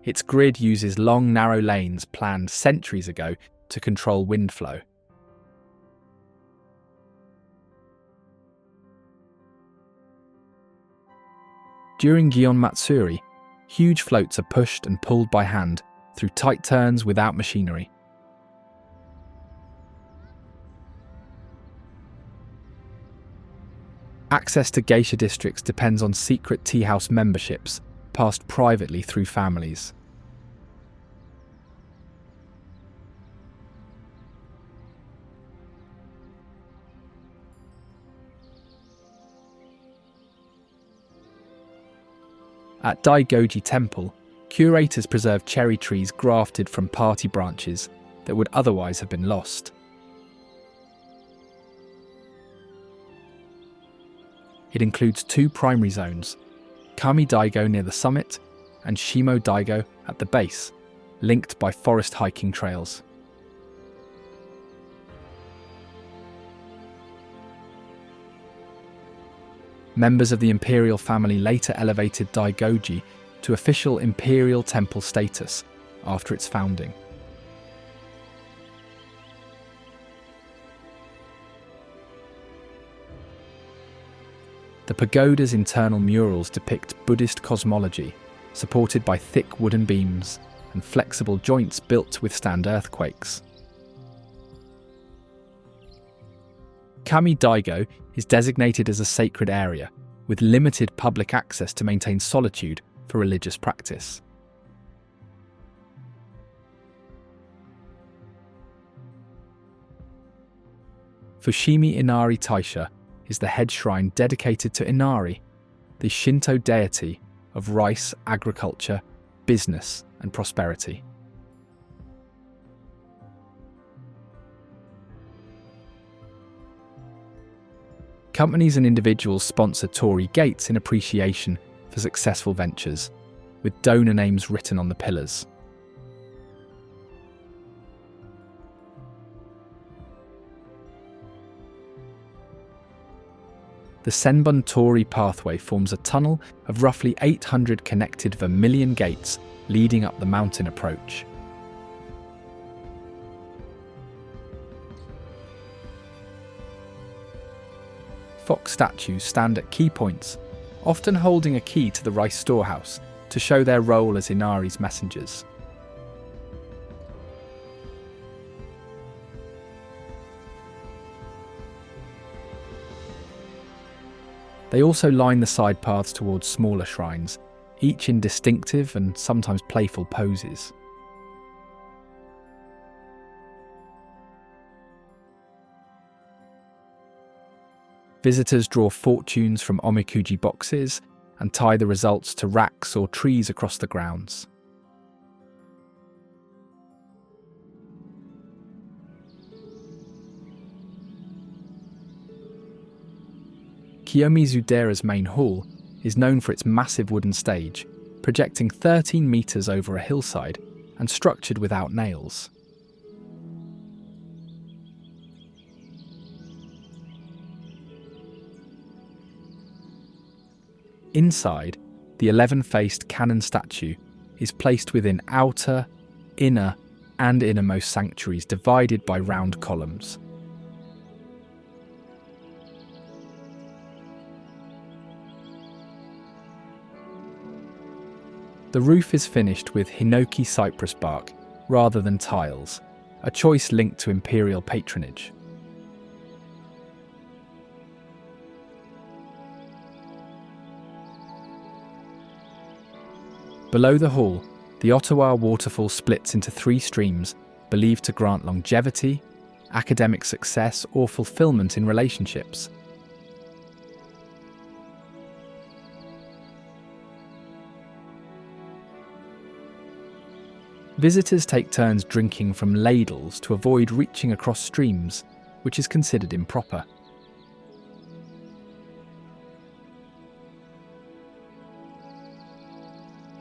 Its grid uses long, narrow lanes planned centuries ago to control wind flow. During Gion Matsuri, huge floats are pushed and pulled by hand through tight turns without machinery. Access to geisha districts depends on secret tea house memberships passed privately through families. At Daigoji Temple, curators preserve cherry trees grafted from party branches that would otherwise have been lost. It includes two primary zones, Kami Daigo near the summit and Shimo Daigo at the base, linked by forest hiking trails. Members of the imperial family later elevated Daigoji to official imperial temple status after its founding. The pagoda's internal murals depict Buddhist cosmology, supported by thick wooden beams and flexible joints built to withstand earthquakes. Kami Daigo is designated as a sacred area, with limited public access to maintain solitude for religious practice. Fushimi Inari Taisha is the head shrine dedicated to Inari, the Shinto deity of rice, agriculture, business, and prosperity. Companies and individuals sponsor Torii gates in appreciation for successful ventures, with donor names written on the pillars. The Senbun Torii pathway forms a tunnel of roughly 800 connected vermilion gates leading up the mountain approach. Fox statues stand at key points, often holding a key to the rice storehouse to show their role as Inari's messengers. They also line the side paths towards smaller shrines, each in distinctive and sometimes playful poses. Visitors draw fortunes from omikuji boxes and tie the results to racks or trees across the grounds. Kiyomizu-dera's main hall is known for its massive wooden stage, projecting 13 metres over a hillside and structured without nails. Inside, the 11-faced cannon statue is placed within outer, inner, and innermost sanctuaries divided by round columns. The roof is finished with hinoki cypress bark rather than tiles, a choice linked to imperial patronage. Below the hall, the Ottawa waterfall splits into 3 streams believed to grant longevity, academic success, or fulfillment in relationships. Visitors take turns drinking from ladles to avoid reaching across streams, which is considered improper.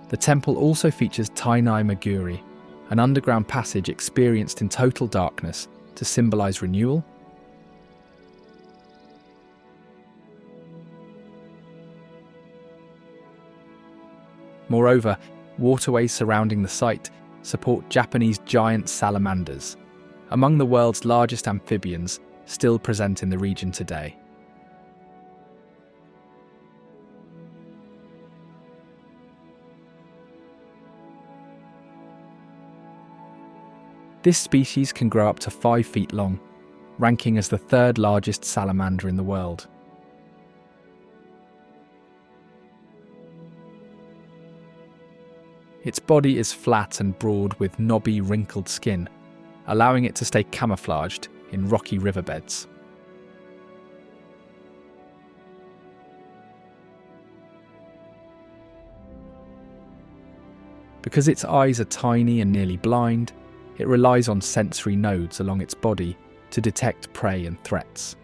The temple also features Tainai Maguri, an underground passage experienced in total darkness to symbolize renewal. Moreover, waterways surrounding the site support Japanese giant salamanders, among the world's largest amphibians still present in the region today. This species can grow up to 5 feet long, ranking as the third largest salamander in the world. Its body is flat and broad with knobby, wrinkled skin, allowing it to stay camouflaged in rocky riverbeds. Because its eyes are tiny and nearly blind, it relies on sensory nodes along its body to detect prey and threats.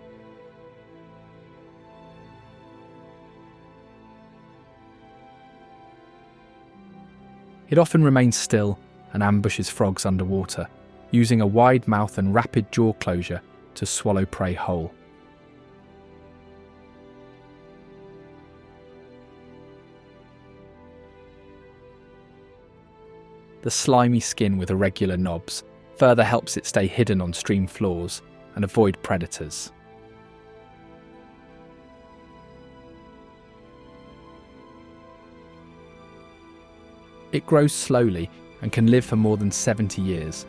It often remains still and ambushes frogs underwater, using a wide mouth and rapid jaw closure to swallow prey whole. The slimy skin with irregular knobs further helps it stay hidden on stream floors and avoid predators. It grows slowly and can live for more than 70 years,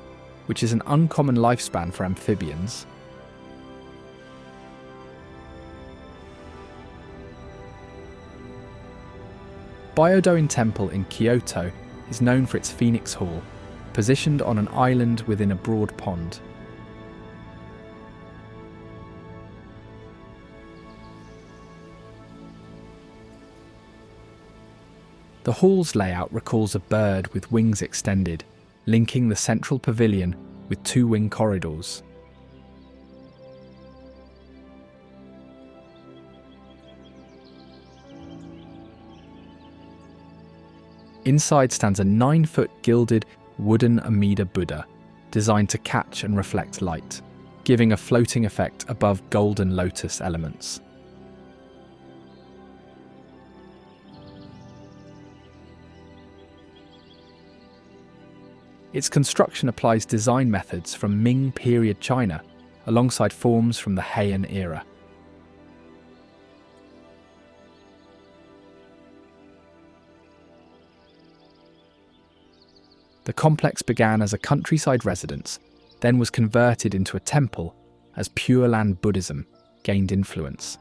which is an uncommon lifespan for amphibians. Byodoin Temple in Kyoto is known for its Phoenix Hall, positioned on an island within a broad pond. The hall's layout recalls a bird with wings extended, linking the central pavilion with 2 wing corridors. Inside stands a 9-foot gilded wooden Amida Buddha, designed to catch and reflect light, giving a floating effect above golden lotus elements. Its construction applies design methods from Ming period China, alongside forms from the Heian era. The complex began as a countryside residence, then was converted into a temple as Pure Land Buddhism gained influence.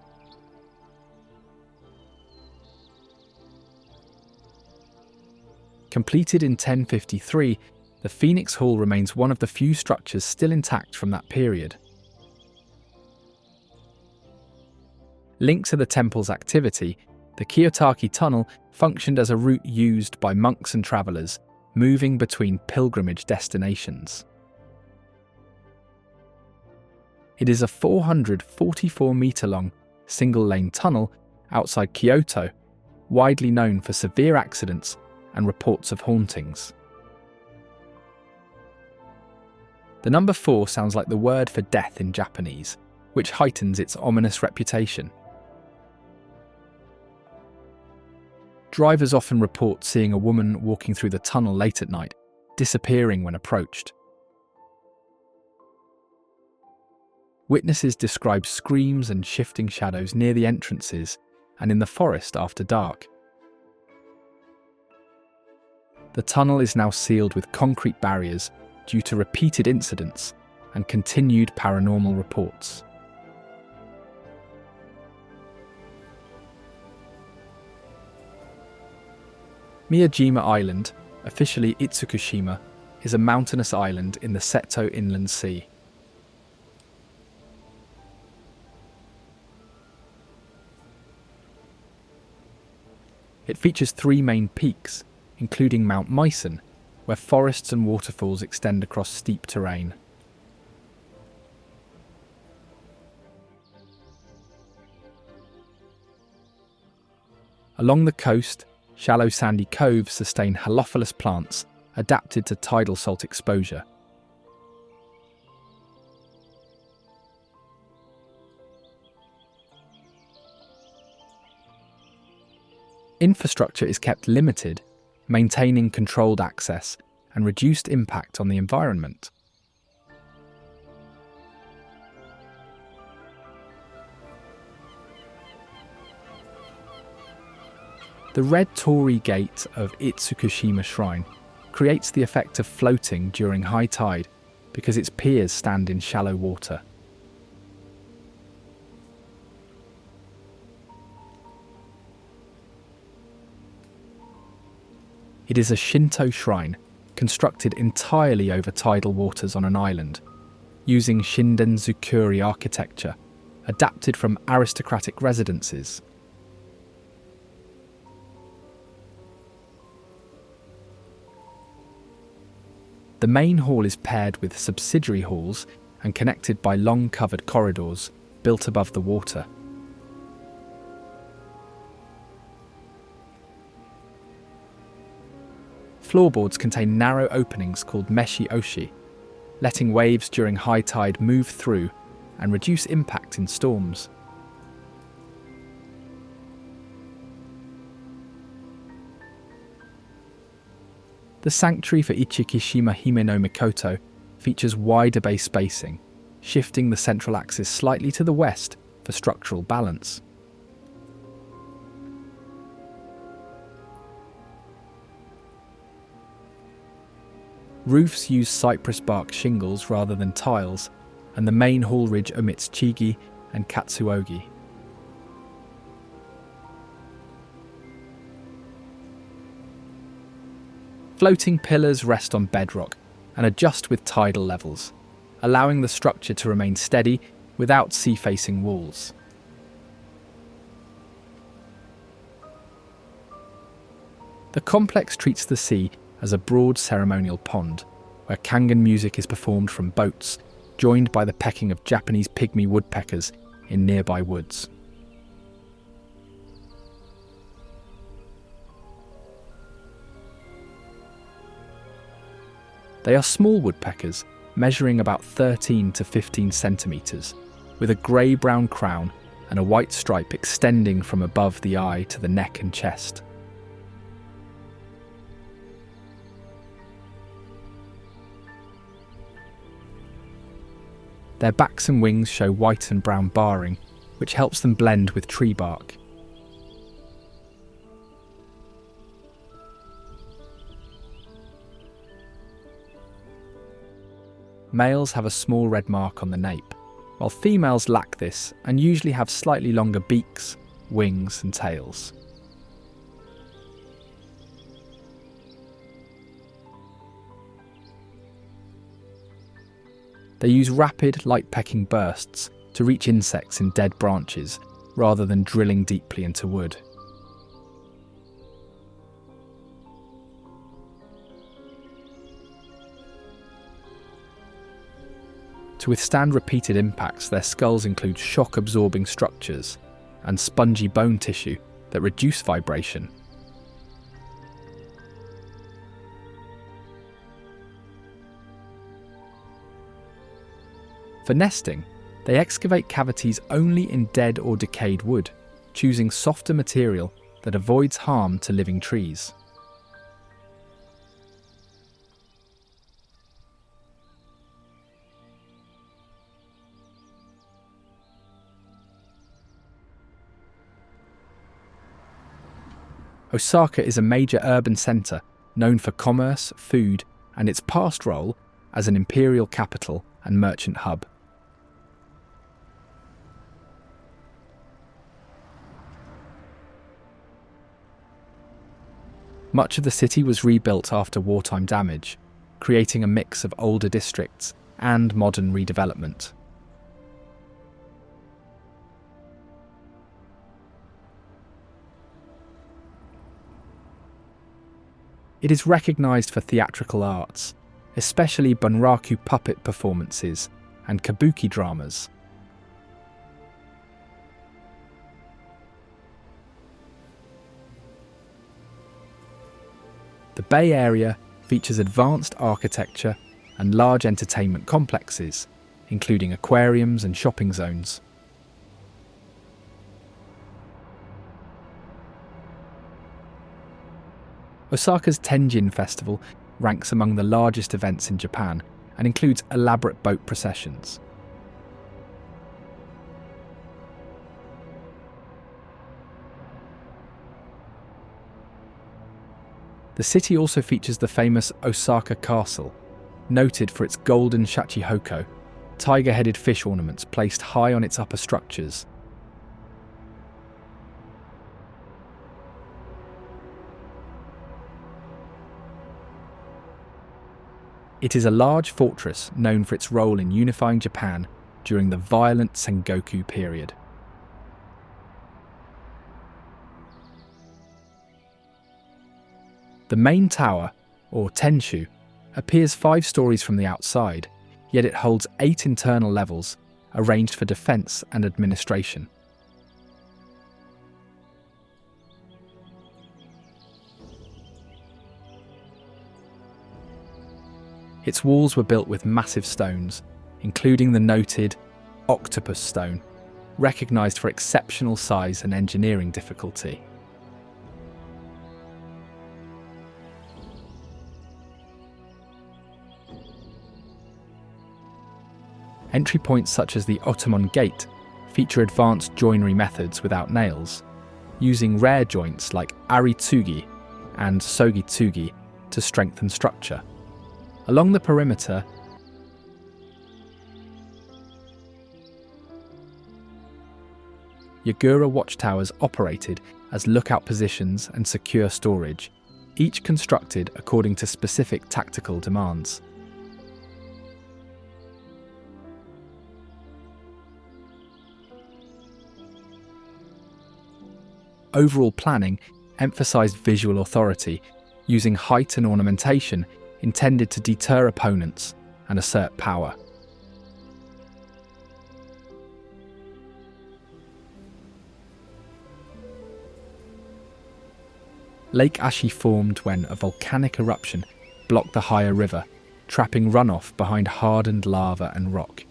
Completed in 1053, the Phoenix Hall remains one of the few structures still intact from that period. Linked to the temple's activity, the Kiyotaki Tunnel functioned as a route used by monks and travellers moving between pilgrimage destinations. It is a 444-metre-long single-lane tunnel outside Kyoto, widely known for severe accidents and reports of hauntings. The number 4 sounds like the word for death in Japanese, which heightens its ominous reputation. Drivers often report seeing a woman walking through the tunnel late at night, disappearing when approached. Witnesses describe screams and shifting shadows near the entrances and in the forest after dark. The tunnel is now sealed with concrete barriers due to repeated incidents and continued paranormal reports. Miyajima Island, officially Itsukushima, is a mountainous island in the Seto Inland Sea. It features 3 main peaks, including Mount Myson, where forests and waterfalls extend across steep terrain. Along the coast, shallow sandy coves sustain halophilous plants adapted to tidal salt exposure. Infrastructure is kept limited, maintaining controlled access and reduced impact on the environment. The red Torii gate of Itsukushima Shrine creates the effect of floating during high tide because its piers stand in shallow water. It is a Shinto shrine constructed entirely over tidal waters on an island, using Shinden-zukuri architecture, adapted from aristocratic residences. The main hall is paired with subsidiary halls and connected by long covered corridors built above the water. Floorboards contain narrow openings called meshi-oshi, letting waves during high tide move through and reduce impact in storms. The sanctuary for Ichikishima Hime no Mikoto features wider bay spacing, shifting the central axis slightly to the west for structural balance. Roofs use cypress bark shingles rather than tiles, and the main hall ridge omits chigi and katsuogi. Floating pillars rest on bedrock and adjust with tidal levels, allowing the structure to remain steady without sea-facing walls. The complex treats the sea as a broad ceremonial pond, where kangen music is performed from boats, joined by the pecking of Japanese pygmy woodpeckers in nearby woods. They are small woodpeckers, measuring about 13 to 15 centimetres, with a grey-brown crown and a white stripe extending from above the eye to the neck and chest. Their backs and wings show white and brown barring, which helps them blend with tree bark. Males have a small red mark on the nape, while females lack this and usually have slightly longer beaks, wings and tails. They use rapid, light-pecking bursts to reach insects in dead branches, rather than drilling deeply into wood. To withstand repeated impacts, their skulls include shock-absorbing structures and spongy bone tissue that reduce vibration. For nesting, they excavate cavities only in dead or decayed wood, choosing softer material that avoids harm to living trees. Osaka is a major urban centre known for commerce, food, and its past role as an imperial capital and merchant hub. Much of the city was rebuilt after wartime damage, creating a mix of older districts and modern redevelopment. It is recognised for theatrical arts, especially bunraku puppet performances and kabuki dramas. The Bay Area features advanced architecture and large entertainment complexes, including aquariums and shopping zones. Osaka's Tenjin Festival ranks among the largest events in Japan and includes elaborate boat processions. The city also features the famous Osaka Castle, noted for its golden shachihoko, tiger-headed fish ornaments placed high on its upper structures. It is a large fortress known for its role in unifying Japan during the violent Sengoku period. The main tower, or tenshu, appears 5 stories from the outside, yet it holds 8 internal levels, arranged for defence and administration. Its walls were built with massive stones, including the noted octopus stone, recognised for exceptional size and engineering difficulty. Entry points such as the Ottoman Gate feature advanced joinery methods without nails, using rare joints like aritsugi and sogitsugi to strengthen structure. Along the perimeter, Yagura watchtowers operated as lookout positions and secure storage, each constructed according to specific tactical demands. Overall planning emphasised visual authority, using height and ornamentation intended to deter opponents and assert power. Lake Ashi formed when a volcanic eruption blocked the higher river, trapping runoff behind hardened lava and rock.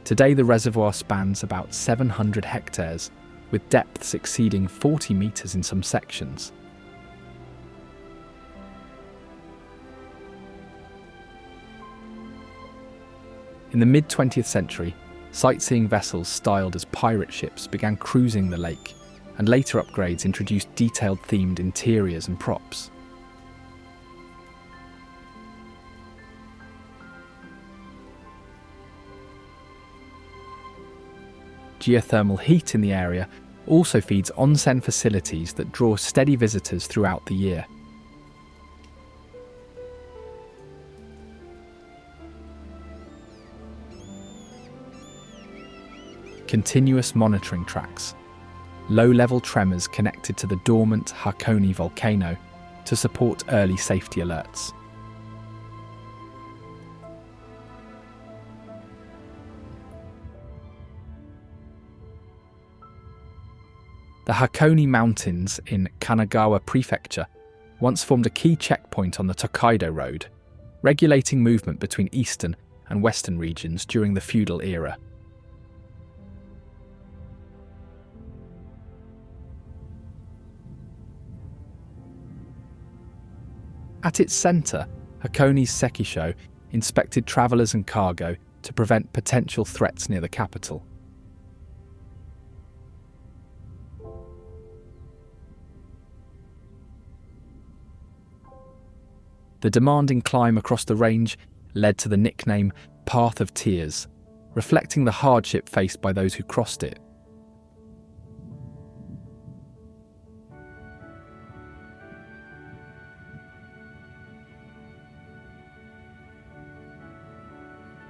Today the reservoir spans about 700 hectares, with depths exceeding 40 metres in some sections. In the mid-20th century, sightseeing vessels styled as pirate ships began cruising the lake, and later upgrades introduced detailed themed interiors and props. Geothermal heat in the area also feeds onsen facilities that draw steady visitors throughout the year. Continuous monitoring tracks, low-level tremors connected to the dormant Hakone volcano to support early safety alerts. The Hakone Mountains in Kanagawa Prefecture once formed a key checkpoint on the Hokkaido Road, regulating movement between eastern and western regions during the feudal era. At its centre, Hakone's Sekisho inspected travellers and cargo to prevent potential threats near the capital. The demanding climb across the range led to the nickname Path of Tears, reflecting the hardship faced by those who crossed it.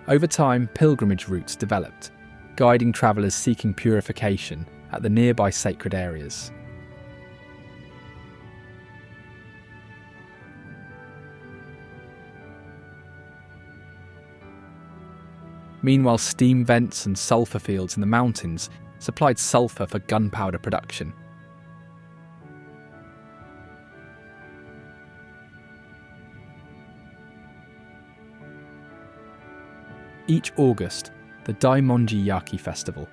Over time, pilgrimage routes developed, guiding travellers seeking purification at the nearby sacred areas. Meanwhile, steam vents and sulphur fields in the mountains supplied sulphur for gunpowder production. Each August, the Daimonji Yaki Festival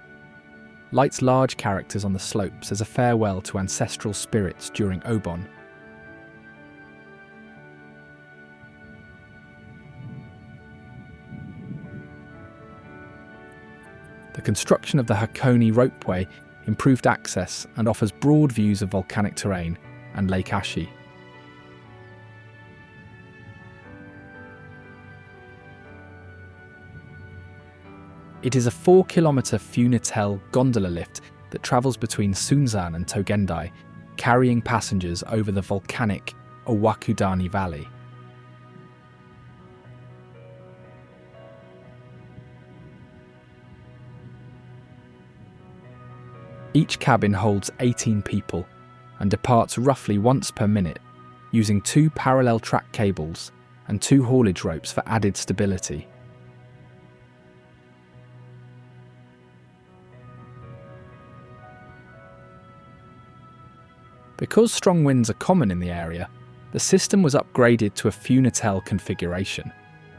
lights large characters on the slopes as a farewell to ancestral spirits during Obon. The construction of the Hakone ropeway improved access, and offers broad views of volcanic terrain and Lake Ashi. It is a 4-kilometre funitel gondola lift that travels between Sunzan and Togendai, carrying passengers over the volcanic Owakudani Valley. Each cabin holds 18 people and departs roughly once per minute, using 2 parallel track cables and 2 haulage ropes for added stability. Because strong winds are common in the area, the system was upgraded to a funitel configuration,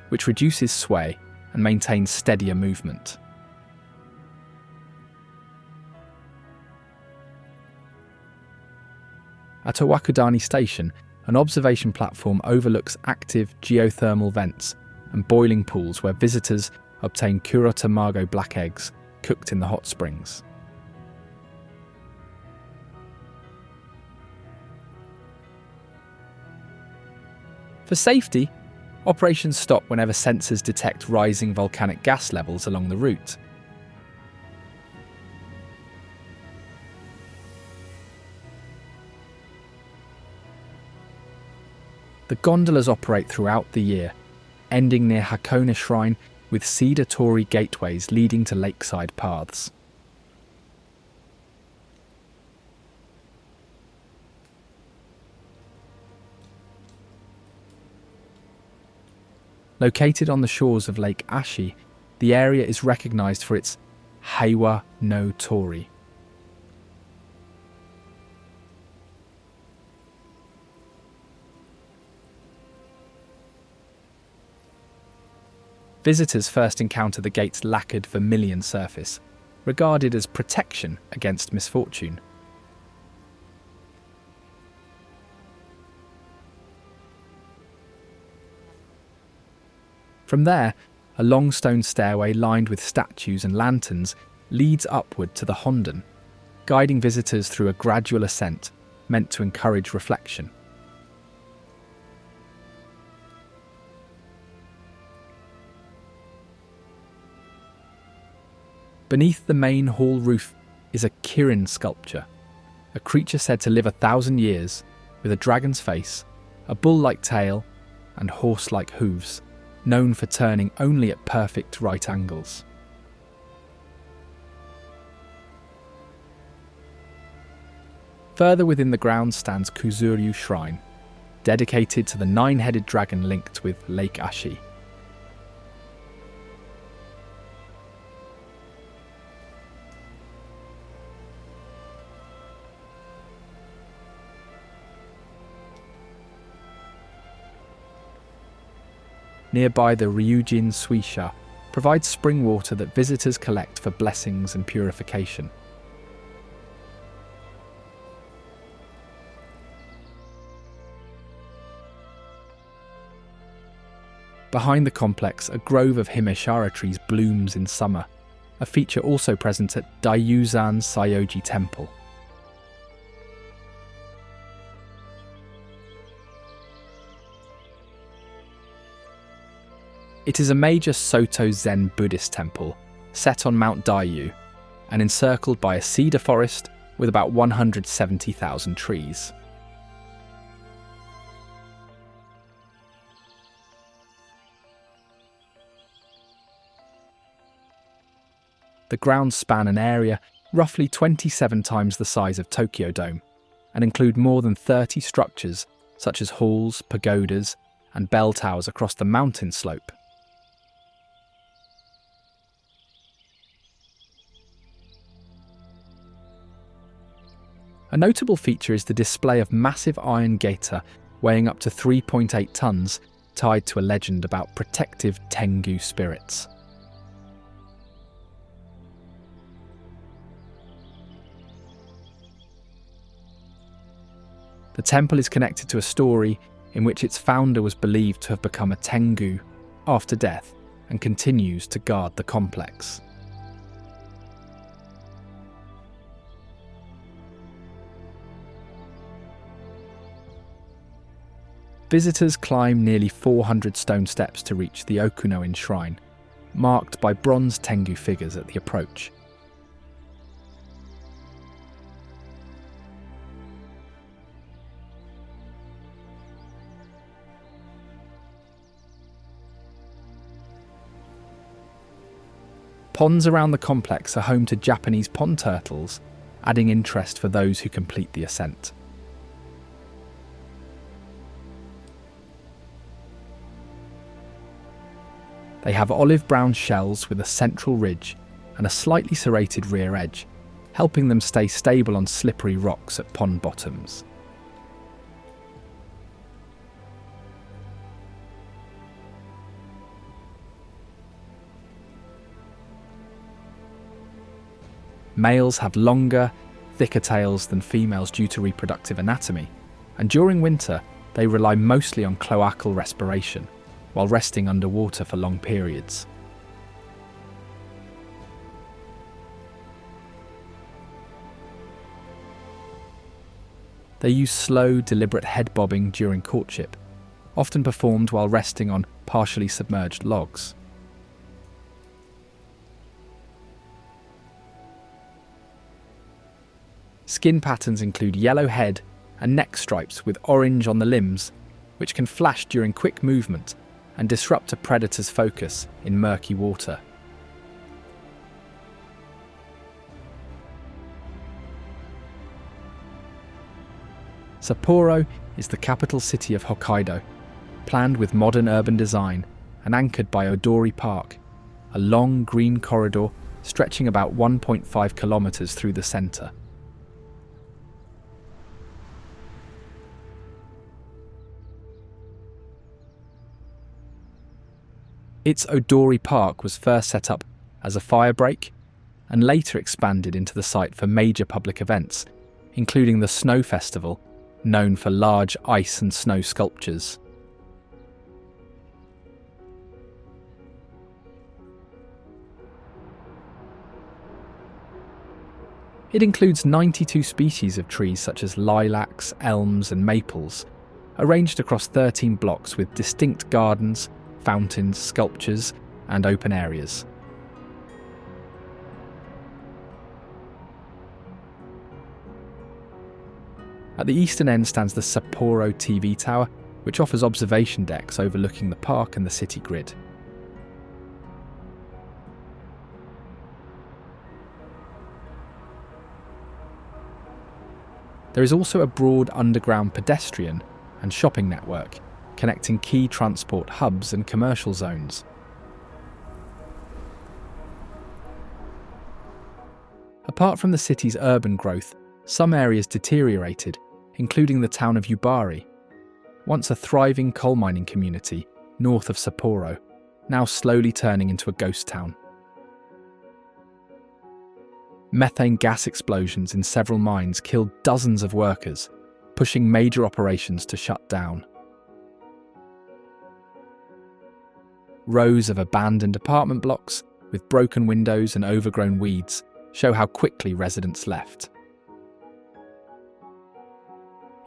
which reduces sway and maintains steadier movement. At Owakudani Station, an observation platform overlooks active geothermal vents and boiling pools where visitors obtain kuro tamago black eggs cooked in the hot springs. For safety, operations stop whenever sensors detect rising volcanic gas levels along the route. The gondolas operate throughout the year, ending near Hakone Shrine with cedar Torii gateways leading to lakeside paths. Located on the shores of Lake Ashi, the area is recognised for its Heiwa no Torii. Visitors first encounter the gate's lacquered vermilion surface, regarded as protection against misfortune. From there, a long stone stairway lined with statues and lanterns leads upward to the Hondan, guiding visitors through a gradual ascent meant to encourage reflection. Beneath the main hall roof is a Kirin sculpture, a creature said to live 1,000 years, with a dragon's face, a bull-like tail, and horse-like hooves, known for turning only at perfect right angles. Further within the grounds stands Kuzuryu Shrine, dedicated to the 9-headed dragon linked with Lake Ashi. Nearby, the Ryujin Suisha provides spring water that visitors collect for blessings and purification. Behind the complex, a grove of himeshara trees blooms in summer, a feature also present at Daiyuzan Saiyoji Temple. It is a major Soto Zen Buddhist temple, set on Mount Daiyu, and encircled by a cedar forest with about 170,000 trees. The grounds span an area roughly 27 times the size of Tokyo Dome, and include more than 30 structures such as halls, pagodas, and bell towers across the mountain slope. A notable feature is the display of massive iron gaita weighing up to 3.8 tons, tied to a legend about protective Tengu spirits. The temple is connected to a story in which its founder was believed to have become a Tengu after death and continues to guard the complex. Visitors climb nearly 400 stone steps to reach the Okuno-in shrine, marked by bronze Tengu figures at the approach. Ponds around the complex are home to Japanese pond turtles, adding interest for those who complete the ascent. They have olive-brown shells with a central ridge and a slightly serrated rear edge, helping them stay stable on slippery rocks at pond bottoms. Males have longer, thicker tails than females due to reproductive anatomy, and during winter they rely mostly on cloacal respiration, while resting underwater for long periods. They use slow, deliberate head bobbing during courtship, often performed while resting on partially submerged logs. Skin patterns include yellow head and neck stripes with orange on the limbs, which can flash during quick movement and disrupt a predator's focus in murky water. Sapporo is the capital city of Hokkaido, planned with modern urban design and anchored by Odori Park, a long green corridor stretching about 1.5 kilometers through the center. Its Odori Park was first set up as a fire break and later expanded into the site for major public events, including the Snow Festival, known for large ice and snow sculptures. It includes 92 species of trees such as lilacs, elms and maples, arranged across 13 blocks with distinct gardens, fountains, sculptures, and open areas. At the eastern end stands the Sapporo TV Tower, which offers observation decks overlooking the park and the city grid. There is also a broad underground pedestrian and shopping network, connecting key transport hubs and commercial zones. Apart from the city's urban growth, some areas deteriorated, including the town of Yubari, once a thriving coal mining community north of Sapporo, now slowly turning into a ghost town. Methane gas explosions in several mines killed dozens of workers, pushing major operations to shut down. Rows of abandoned apartment blocks with broken windows and overgrown weeds show how quickly residents left.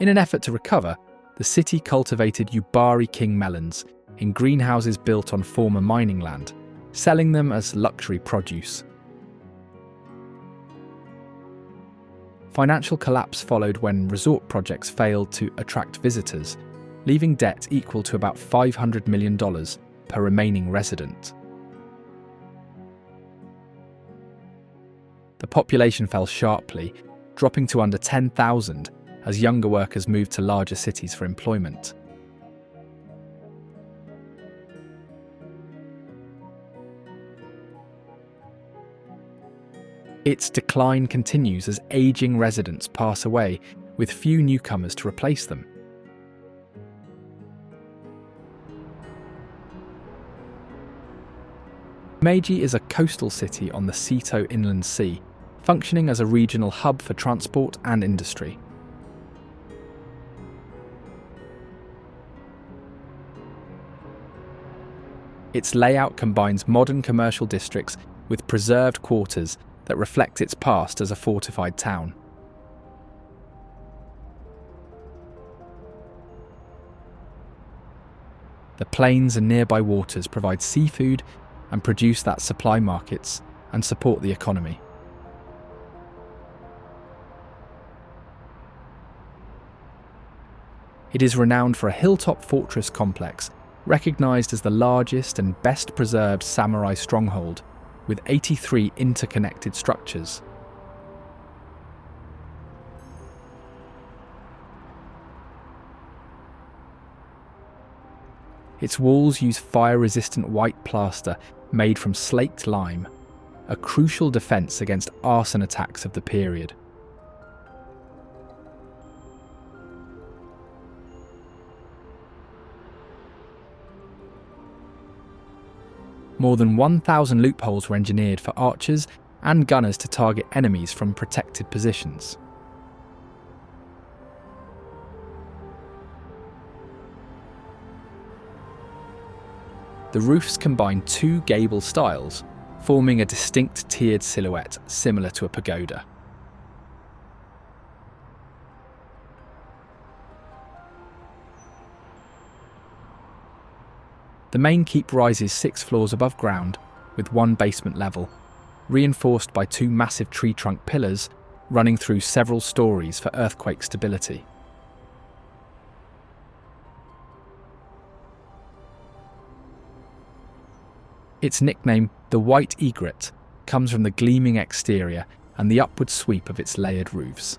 In an effort to recover, the city cultivated Yubari king melons in greenhouses built on former mining land, selling them as luxury produce. Financial collapse followed when resort projects failed to attract visitors, leaving debt equal to about $500 million per remaining resident. The population fell sharply, dropping to under 10,000 as younger workers moved to larger cities for employment. Its decline continues as aging residents pass away, with few newcomers to replace them. Meiji is a coastal city on the Seto Inland Sea, functioning as a regional hub for transport and industry. Its layout combines modern commercial districts with preserved quarters that reflect its past as a fortified town. The plains and nearby waters provide seafood and produce that supply markets and support the economy. It is renowned for a hilltop fortress complex, recognized as the largest and best preserved samurai stronghold, with 83 interconnected structures. Its walls use fire-resistant white plaster made from slaked lime, a crucial defense against arson attacks of the period. More than 1,000 loopholes were engineered for archers and gunners to target enemies from protected positions. The roofs combine two gable styles, forming a distinct tiered silhouette similar to a pagoda. The main keep rises 6 floors above ground, with one basement level, reinforced by 2 massive tree trunk pillars running through several stories for earthquake stability. Its nickname, the White Egret, comes from the gleaming exterior and the upward sweep of its layered roofs.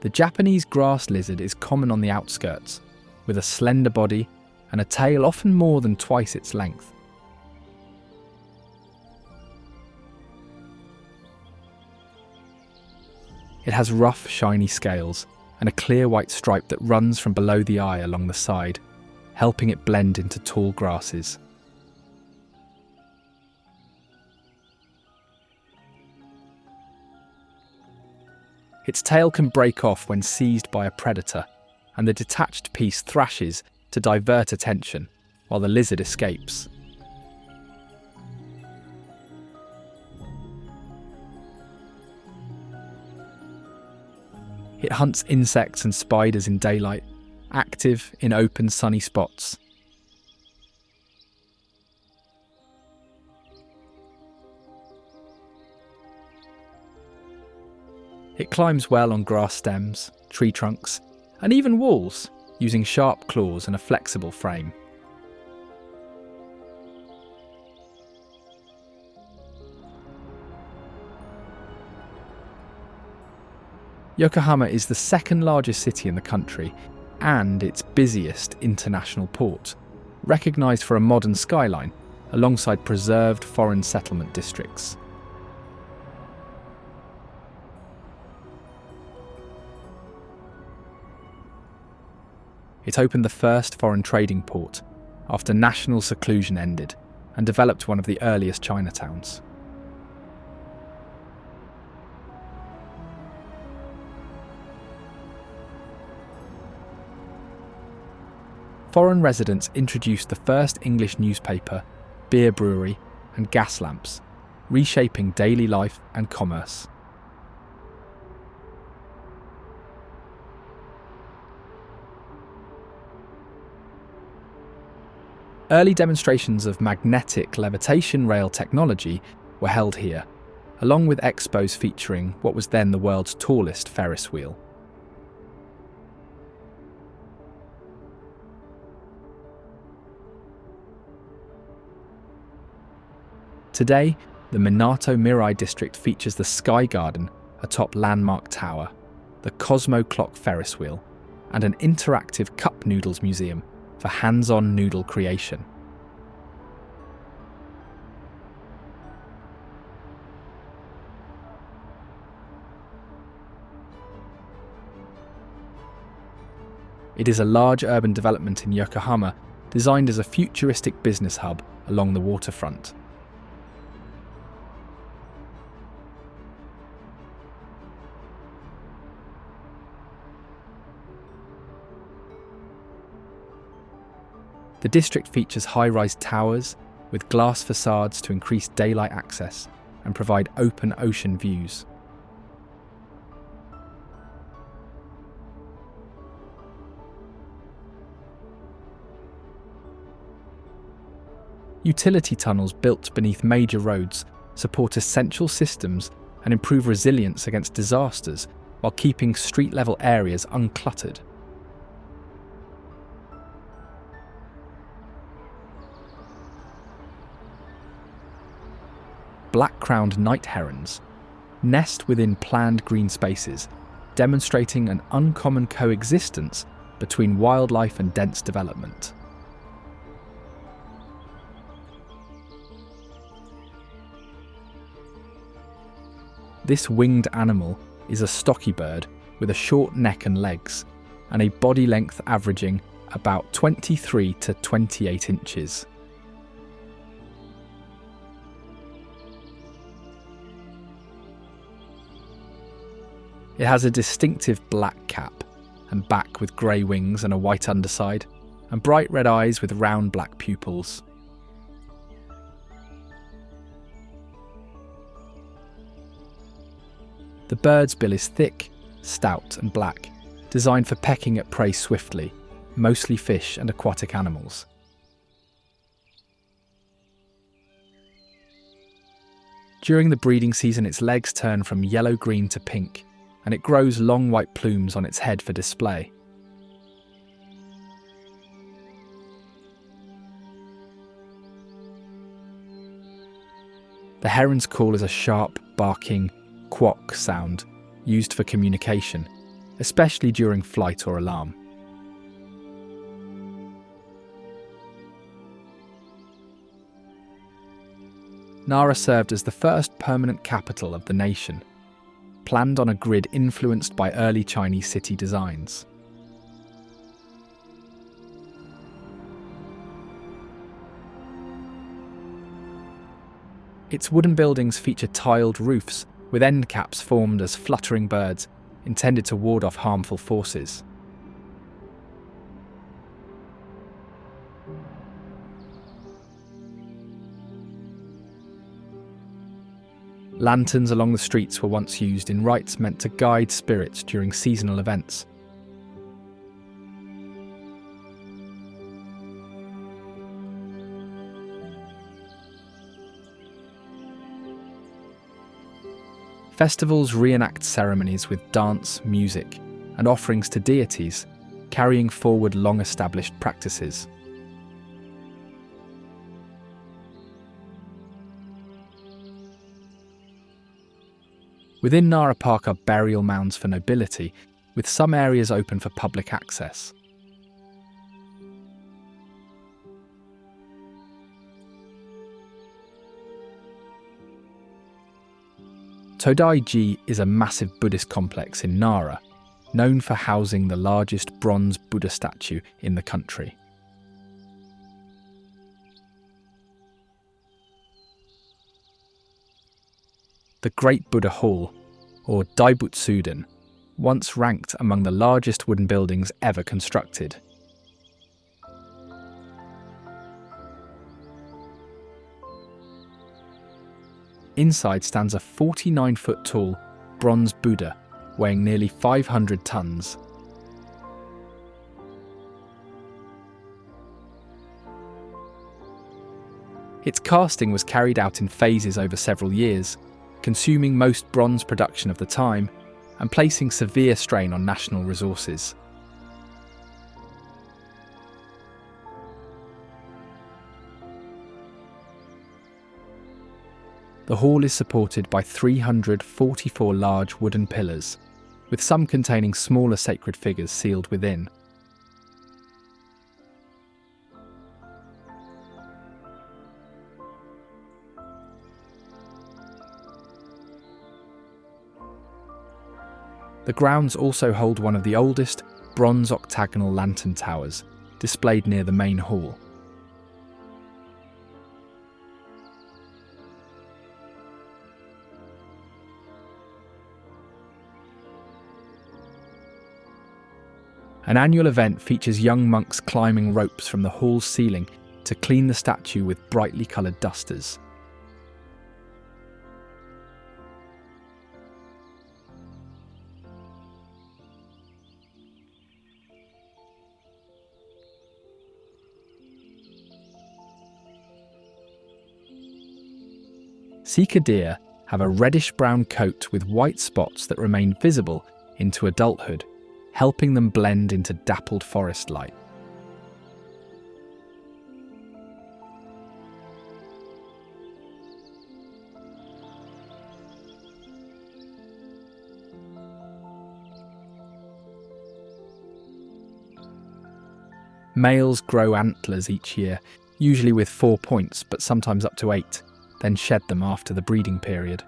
The Japanese grass lizard is common on the outskirts, with a slender body and a tail often more than twice its length. It has rough, shiny scales and a clear white stripe that runs from below the eye along the side, helping it blend into tall grasses. Its tail can break off when seized by a predator, and the detached piece thrashes to divert attention while the lizard escapes. It hunts insects and spiders in daylight, active in open sunny spots. It climbs well on grass stems, tree trunks, and even walls, using sharp claws and a flexible frame. Yokohama is the second largest city in the country and its busiest international port, recognised for a modern skyline alongside preserved foreign settlement districts. It opened the first foreign trading port after national seclusion ended and developed one of the earliest Chinatowns. Foreign residents introduced the first English newspaper, beer brewery, and gas lamps, reshaping daily life and commerce. Early demonstrations of magnetic levitation rail technology were held here, along with expos featuring what was then the world's tallest Ferris wheel. Today, the Minato Mirai district features the Sky Garden atop Landmark Tower, the Cosmo Clock Ferris wheel, and an interactive cup noodles museum for hands-on noodle creation. It is a large urban development in Yokohama designed as a futuristic business hub along the waterfront. The district features high-rise towers with glass facades to increase daylight access and provide open ocean views. Utility tunnels built beneath major roads support essential systems and improve resilience against disasters while keeping street-level areas uncluttered. Black-crowned night herons nest within planned green spaces, demonstrating an uncommon coexistence between wildlife and dense development. This winged animal is a stocky bird with a short neck and legs, and a body length averaging about 23 to 28 inches. It has a distinctive black cap and back with grey wings and a white underside, and bright red eyes with round black pupils. The bird's bill is thick, stout and black, designed for pecking at prey swiftly, mostly fish and aquatic animals. During the breeding season, its legs turn from yellow-green to pink, and it grows long white plumes on its head for display. The heron's call is a sharp, barking quack sound used for communication, especially during flight or alarm. Nara served as the first permanent capital of the nation, planned on a grid influenced by early Chinese city designs. Its wooden buildings feature tiled roofs with end caps formed as fluttering birds intended to ward off harmful forces. Lanterns along the streets were once used in rites meant to guide spirits during seasonal events. Festivals reenact ceremonies with dance, music, and offerings to deities, carrying forward long-established practices. Within Nara Park are burial mounds for nobility, with some areas open for public access. Todai-ji is a massive Buddhist complex in Nara, known for housing the largest bronze Buddha statue in the country. The Great Buddha Hall, or Daibutsudan, once ranked among the largest wooden buildings ever constructed. Inside stands a 49-foot-tall bronze Buddha weighing nearly 500 tons. Its casting was carried out in phases over several years, consuming most bronze production of the time and placing severe strain on national resources. The hall is supported by 344 large wooden pillars, with some containing smaller sacred figures sealed within. The grounds also hold one of the oldest bronze octagonal lantern towers, displayed near the main hall. An annual event features young monks climbing ropes from the hall's ceiling to clean the statue with brightly coloured dusters. Sika deer have a reddish-brown coat with white spots that remain visible into adulthood, helping them blend into dappled forest light. Males grow antlers each year, usually with 4 points, but sometimes up to 8, then shed them after the breeding period.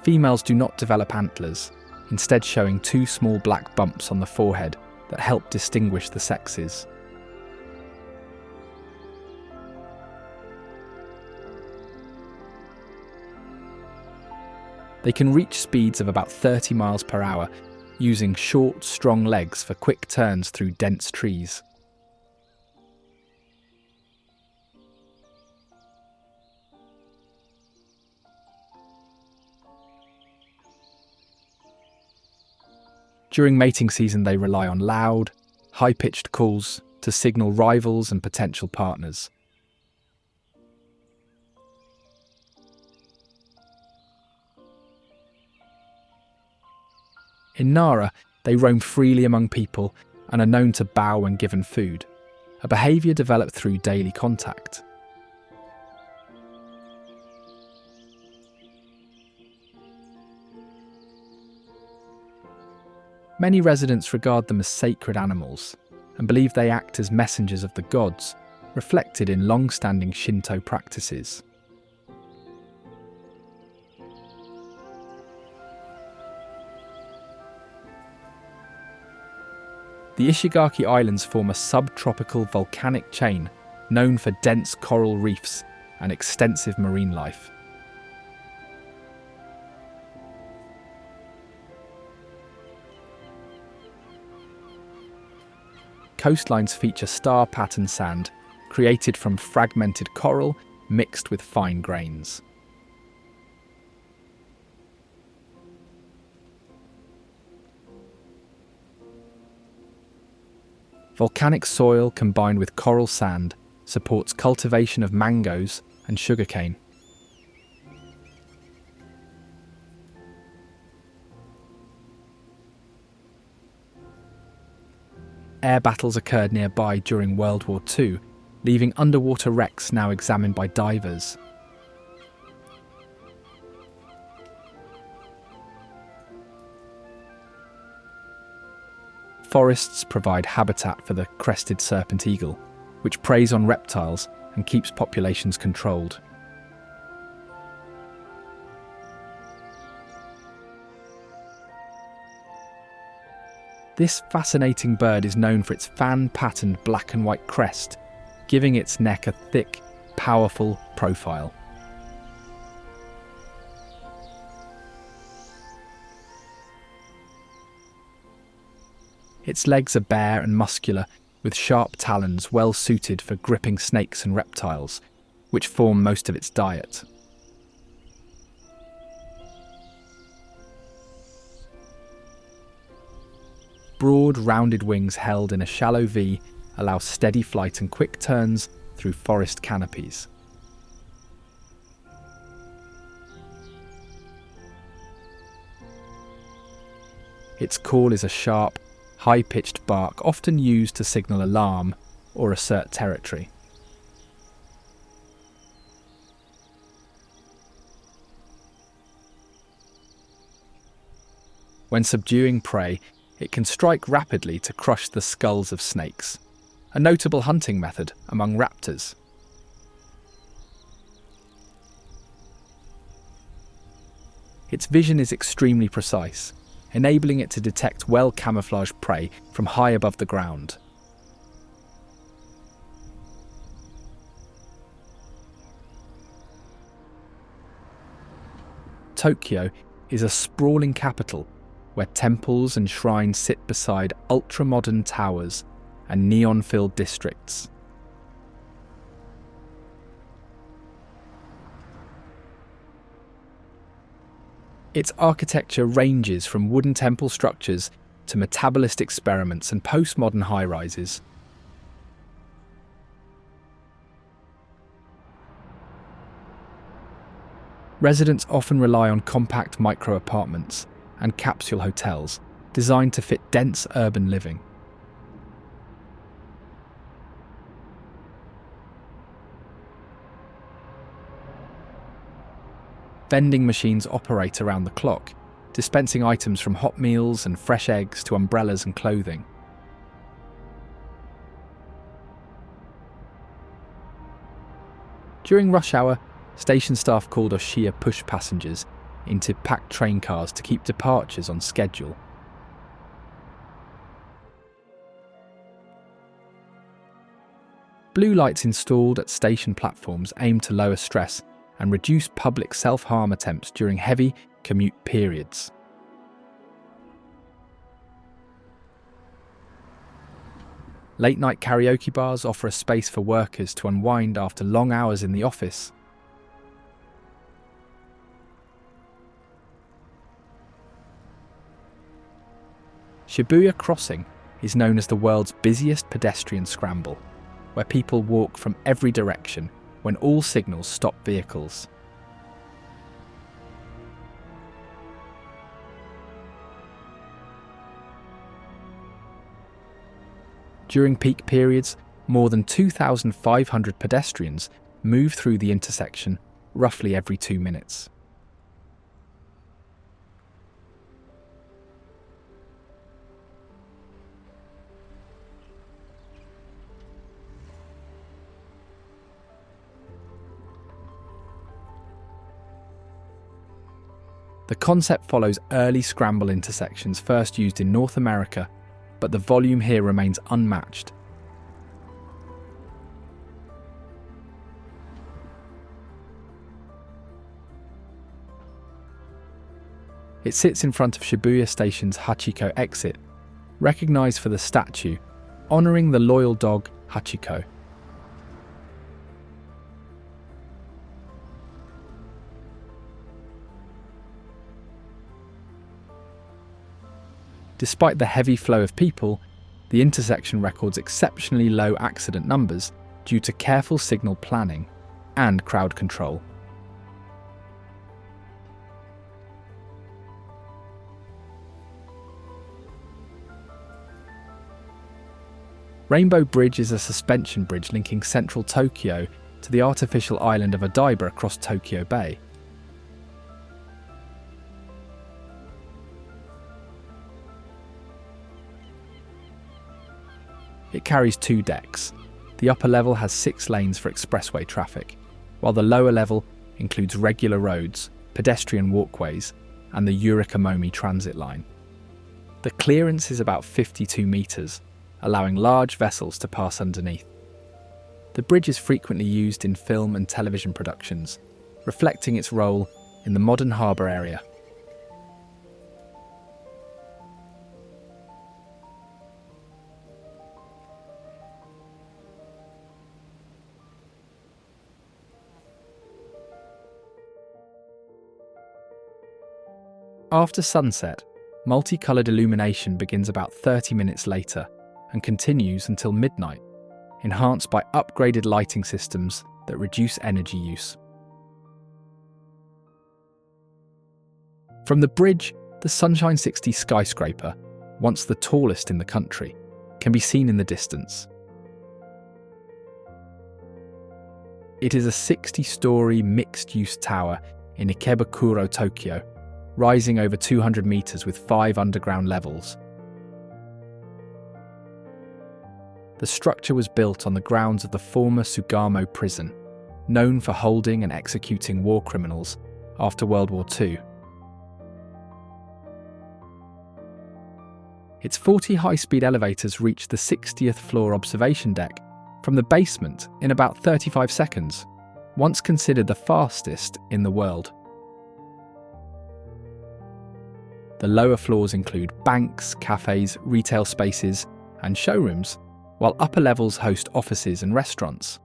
Females do not develop antlers, instead showing 2 small black bumps on the forehead that help distinguish the sexes. They can reach speeds of about 30 miles per hour, using short, strong legs for quick turns through dense trees. During mating season, they rely on loud, high-pitched calls to signal rivals and potential partners. In Nara, they roam freely among people and are known to bow when given food, a behaviour developed through daily contact. Many residents regard them as sacred animals and believe they act as messengers of the gods, reflected in long-standing Shinto practices. The Ishigaki Islands form a subtropical volcanic chain known for dense coral reefs and extensive marine life. Coastlines feature star-patterned sand created from fragmented coral mixed with fine grains. Volcanic soil combined with coral sand supports cultivation of mangoes and sugarcane. Air battles occurred nearby during World War II, leaving underwater wrecks now examined by divers. Forests provide habitat for the crested serpent eagle, which preys on reptiles and keeps populations controlled. This fascinating bird is known for its fan-patterned black and white crest, giving its neck a thick, powerful profile. Its legs are bare and muscular, with sharp talons well suited for gripping snakes and reptiles, which form most of its diet. Broad, rounded wings held in a shallow V allow steady flight and quick turns through forest canopies. Its call is a sharp, high-pitched bark often used to signal alarm or assert territory. When subduing prey, it can strike rapidly to crush the skulls of snakes, a notable hunting method among raptors. Its vision is extremely precise, enabling it to detect well-camouflaged prey from high above the ground. Tokyo is a sprawling capital where temples and shrines sit beside ultra-modern towers and neon-filled districts. Its architecture ranges from wooden temple structures to metabolist experiments and postmodern high-rises. Residents often rely on compact micro-apartments and capsule hotels designed to fit dense urban living. Vending machines operate around the clock, dispensing items from hot meals and fresh eggs to umbrellas and clothing. During rush hour, station staff called Oshiya push passengers into packed train cars to keep departures on schedule. Blue lights installed at station platforms aim to lower stress and reduce public self-harm attempts during heavy commute periods. Late-night karaoke bars offer a space for workers to unwind after long hours in the office. Shibuya Crossing is known as the world's busiest pedestrian scramble, where people walk from every direction when all signals stop vehicles. During peak periods, more than 2,500 pedestrians move through the intersection roughly every 2 minutes. The concept follows early scramble intersections first used in North America, but the volume here remains unmatched. It sits in front of Shibuya Station's Hachiko exit, recognised for the statue honouring the loyal dog Hachiko. Despite the heavy flow of people, the intersection records exceptionally low accident numbers due to careful signal planning and crowd control. Rainbow Bridge is a suspension bridge linking central Tokyo to the artificial island of Odaiba across Tokyo Bay. It carries 2 decks. The upper level has 6 lanes for expressway traffic, while the lower level includes regular roads, pedestrian walkways, and the Yurikamomi transit line. The clearance is about 52 metres, allowing large vessels to pass underneath. The bridge is frequently used in film and television productions, reflecting its role in the modern harbour area. After sunset, multicoloured illumination begins about 30 minutes later and continues until midnight, enhanced by upgraded lighting systems that reduce energy use. From the bridge, the Sunshine 60 skyscraper, once the tallest in the country, can be seen in the distance. It is a 60-storey mixed-use tower in Ikebukuro, Tokyo, rising over 200 metres with 5 underground levels. The structure was built on the grounds of the former Sugamo prison, known for holding and executing war criminals after World War II. Its 40 high-speed elevators reach the 60th floor observation deck from the basement in about 35 seconds, once considered the fastest in the world. The lower floors include banks, cafes, retail spaces, and showrooms, while upper levels host offices and restaurants.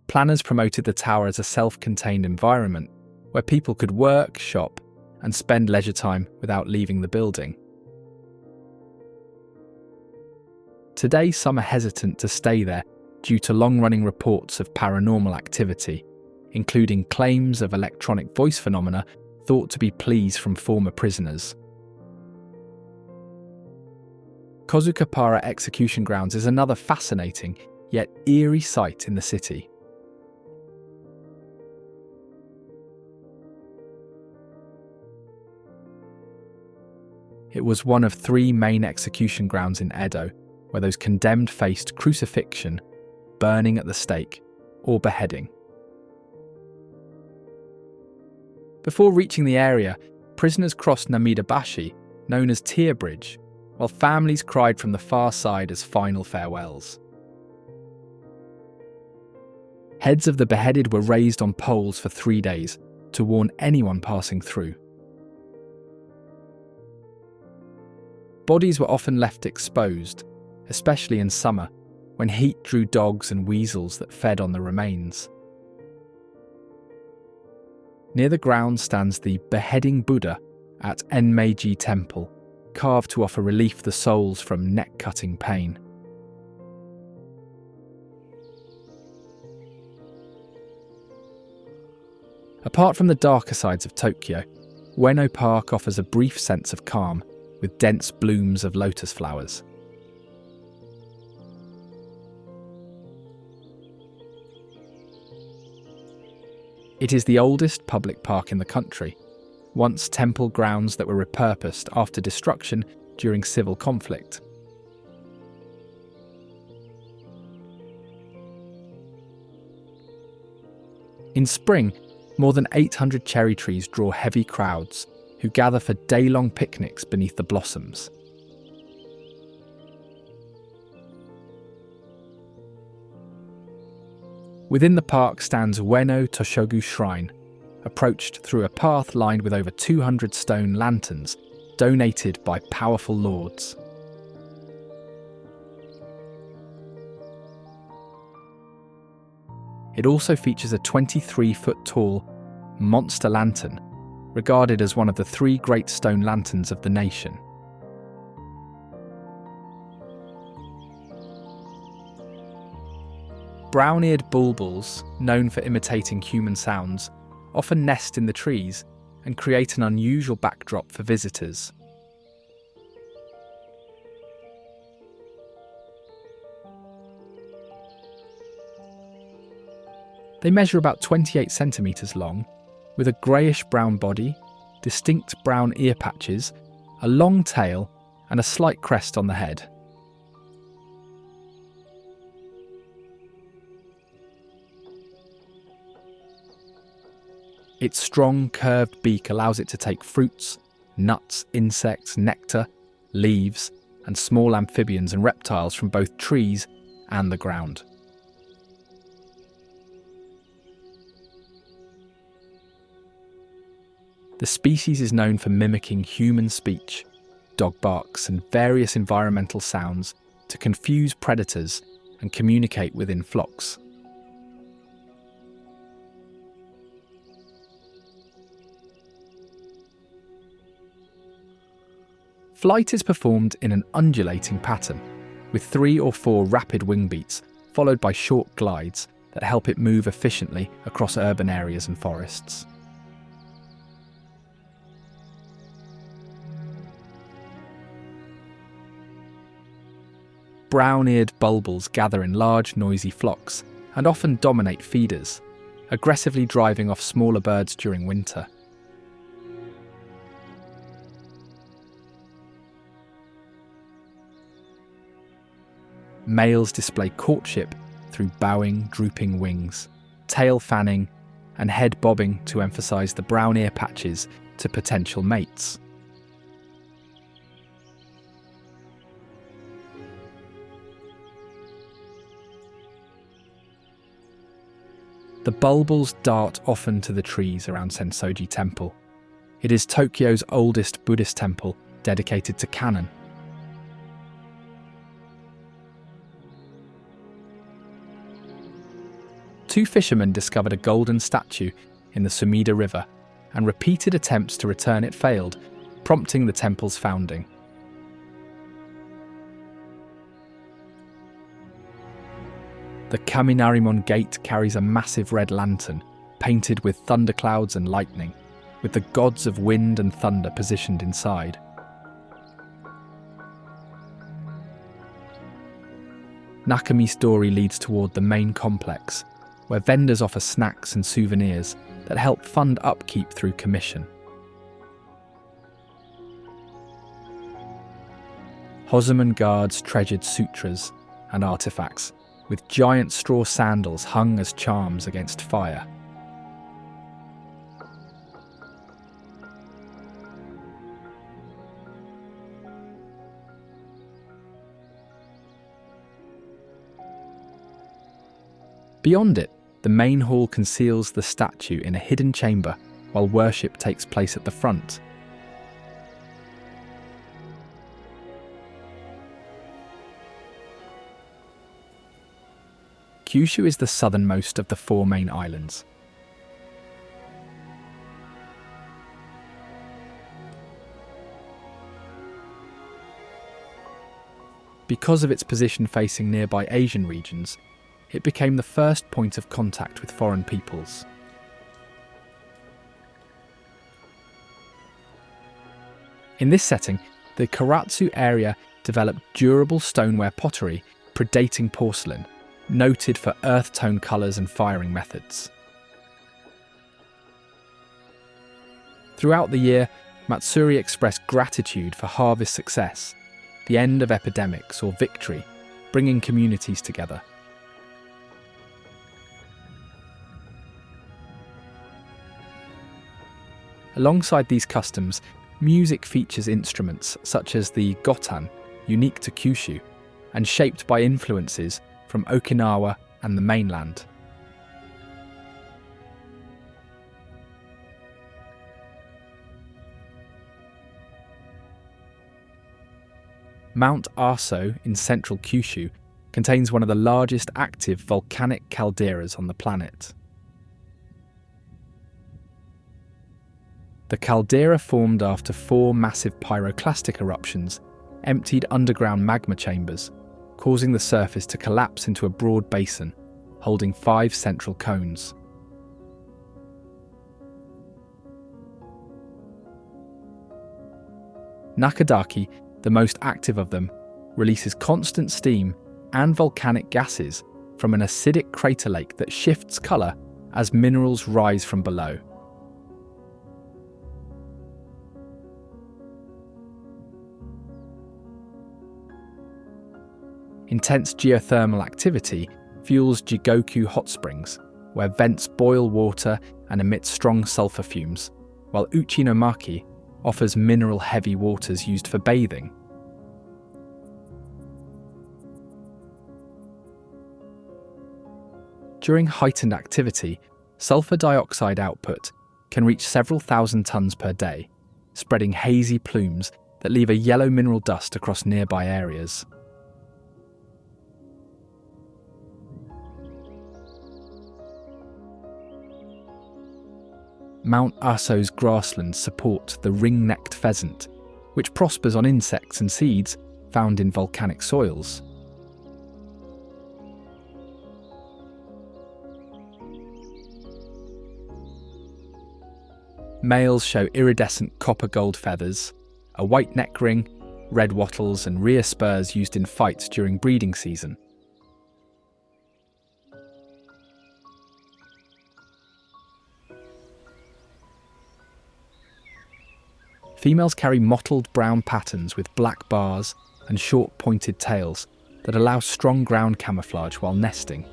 Planners promoted the tower as a self-contained environment, where people could work, shop, and spend leisure time without leaving the building. Today, some are hesitant to stay there due to long-running reports of paranormal activity, including claims of electronic voice phenomena thought to be pleas from former prisoners. Kozukapara Execution Grounds is another fascinating, yet eerie sight in the city. It was one of 3 main execution grounds in Edo, where those condemned faced crucifixion, burning at the stake, or beheading. Before reaching the area, prisoners crossed Namidabashi, known as Tear Bridge, while families cried from the far side as final farewells. Heads of the beheaded were raised on poles for 3 days to warn anyone passing through. Bodies were often left exposed, especially in summer, when heat drew dogs and weasels that fed on the remains. Near the ground stands the Beheading Buddha at Enmeiji Temple, carved to offer relief to the souls from neck-cutting pain. Apart from the darker sides of Tokyo, Ueno Park offers a brief sense of calm, with dense blooms of lotus flowers. It is the oldest public park in the country, once temple grounds that were repurposed after destruction during civil conflict. In spring, more than 800 cherry trees draw heavy crowds who gather for day-long picnics beneath the blossoms. Within the park stands Ueno Toshogu Shrine, approached through a path lined with over 200 stone lanterns donated by powerful lords. It also features a 23-foot-tall monster lantern, regarded as one of the 3 great stone lanterns of the nation. Brown-eared bulbuls, known for imitating human sounds, often nest in the trees and create an unusual backdrop for visitors. They measure about 28 centimetres long, with a greyish-brown body, distinct brown ear patches, a long tail, and a slight crest on the head. Its strong, curved beak allows it to take fruits, nuts, insects, nectar, leaves, and small amphibians and reptiles from both trees and the ground. The species is known for mimicking human speech, dog barks, and various environmental sounds to confuse predators and communicate within flocks. Flight is performed in an undulating pattern, with 3 or 4 rapid wing beats, followed by short glides that help it move efficiently across urban areas and forests. Brown-eared bulbuls gather in large, noisy flocks and often dominate feeders, aggressively driving off smaller birds during winter. Males display courtship through bowing, drooping wings, tail fanning, and head bobbing to emphasise the brown ear patches to potential mates. The bulbuls dart often to the trees around Sensoji Temple. It is Tokyo's oldest Buddhist temple dedicated to Kannon. Two fishermen discovered a golden statue in the Sumida River and repeated attempts to return it failed, prompting the temple's founding. The Kaminarimon Gate carries a massive red lantern, painted with thunderclouds and lightning, with the gods of wind and thunder positioned inside. Nakami's story leads toward the main complex, where vendors offer snacks and souvenirs that help fund upkeep through commission. Hosoman guards treasured sutras and artifacts, with giant straw sandals hung as charms against fire. Beyond it, the main hall conceals the statue in a hidden chamber while worship takes place at the front. Kyushu is the southernmost of the 4 main islands. Because of its position facing nearby Asian regions, it became the first point of contact with foreign peoples. In this setting, the Karatsu area developed durable stoneware pottery predating porcelain, noted for earth tone colours and firing methods. Throughout the year, Matsuri expressed gratitude for harvest success, the end of epidemics, or victory, bringing communities together. Alongside these customs, music features instruments such as the gotan, unique to Kyushu, and shaped by influences from Okinawa and the mainland. Mount Aso in central Kyushu contains one of the largest active volcanic calderas on the planet. The caldera formed after 4 massive pyroclastic eruptions emptied underground magma chambers, causing the surface to collapse into a broad basin, holding 5 central cones. Nakadaki, the most active of them, releases constant steam and volcanic gases from an acidic crater lake that shifts colour as minerals rise from below. Intense geothermal activity fuels Jigoku hot springs, where vents boil water and emit strong sulfur fumes, while Uchinomaki offers mineral-heavy waters used for bathing. During heightened activity, sulfur dioxide output can reach several thousand tons per day, spreading hazy plumes that leave a yellow mineral dust across nearby areas. Mount Aso's grasslands support the ring-necked pheasant, which prospers on insects and seeds found in volcanic soils. Males show iridescent copper-gold feathers, a white neck ring, red wattles and rear spurs used in fights during breeding season. Females carry mottled brown patterns with black bars and short pointed tails that allow strong ground camouflage while nesting.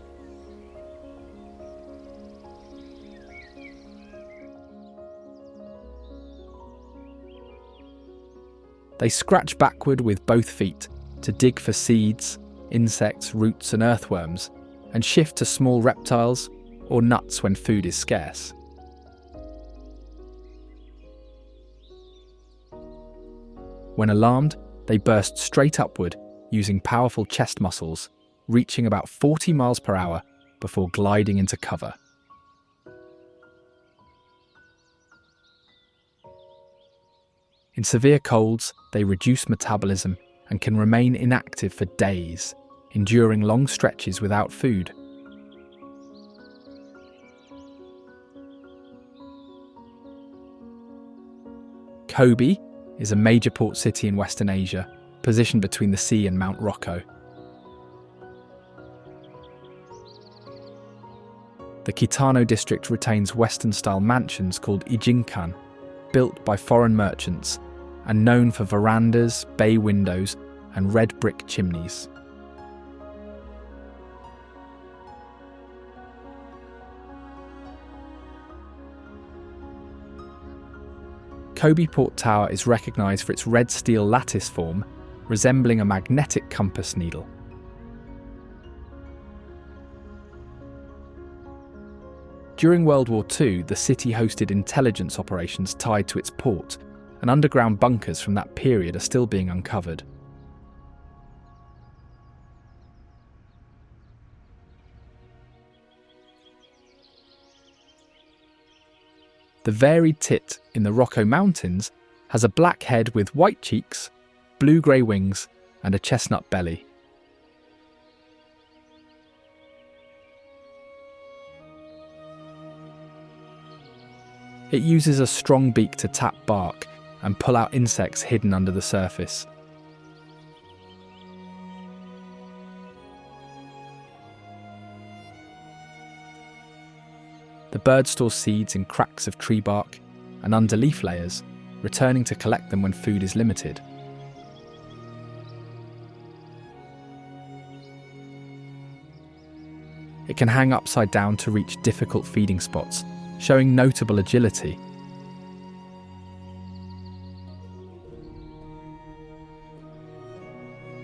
They scratch backward with both feet to dig for seeds, insects, roots and earthworms, and shift to small reptiles or nuts when food is scarce. When alarmed, they burst straight upward using powerful chest muscles, reaching about 40 miles per hour before gliding into cover. In severe colds, they reduce metabolism and can remain inactive for days, enduring long stretches without food. Kobe is a major port city in Western Asia, positioned between the sea and Mount Rokko. The Kitano district retains Western-style mansions called ijinkan, built by foreign merchants, and known for verandas, bay windows, and red brick chimneys. Kobe Port Tower is recognised for its red steel lattice form, resembling a magnetic compass needle. During World War II, the city hosted intelligence operations tied to its port, and underground bunkers from that period are still being uncovered. The varied tit in the Rokko Mountains has a black head with white cheeks, blue-grey wings, and a chestnut belly. It uses a strong beak to tap bark and pull out insects hidden under the surface. The bird stores seeds in cracks of tree bark and under leaf layers, returning to collect them when food is limited. It can hang upside down to reach difficult feeding spots, showing notable agility.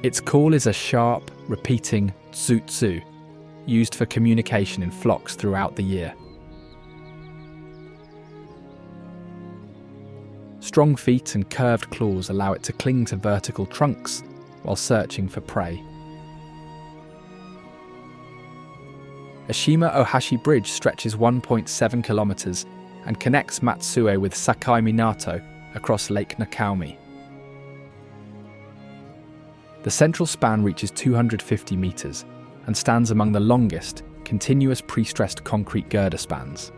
Its call is a sharp, repeating tsu-tsu, used for communication in flocks throughout the year. Strong feet and curved claws allow it to cling to vertical trunks while searching for prey. Ashima-Ohashi Bridge stretches 1.7 kilometers and connects Matsue with Sakai Minato across Lake Nakaumi. The central span reaches 250 meters and stands among the longest, continuous pre-stressed concrete girder spans.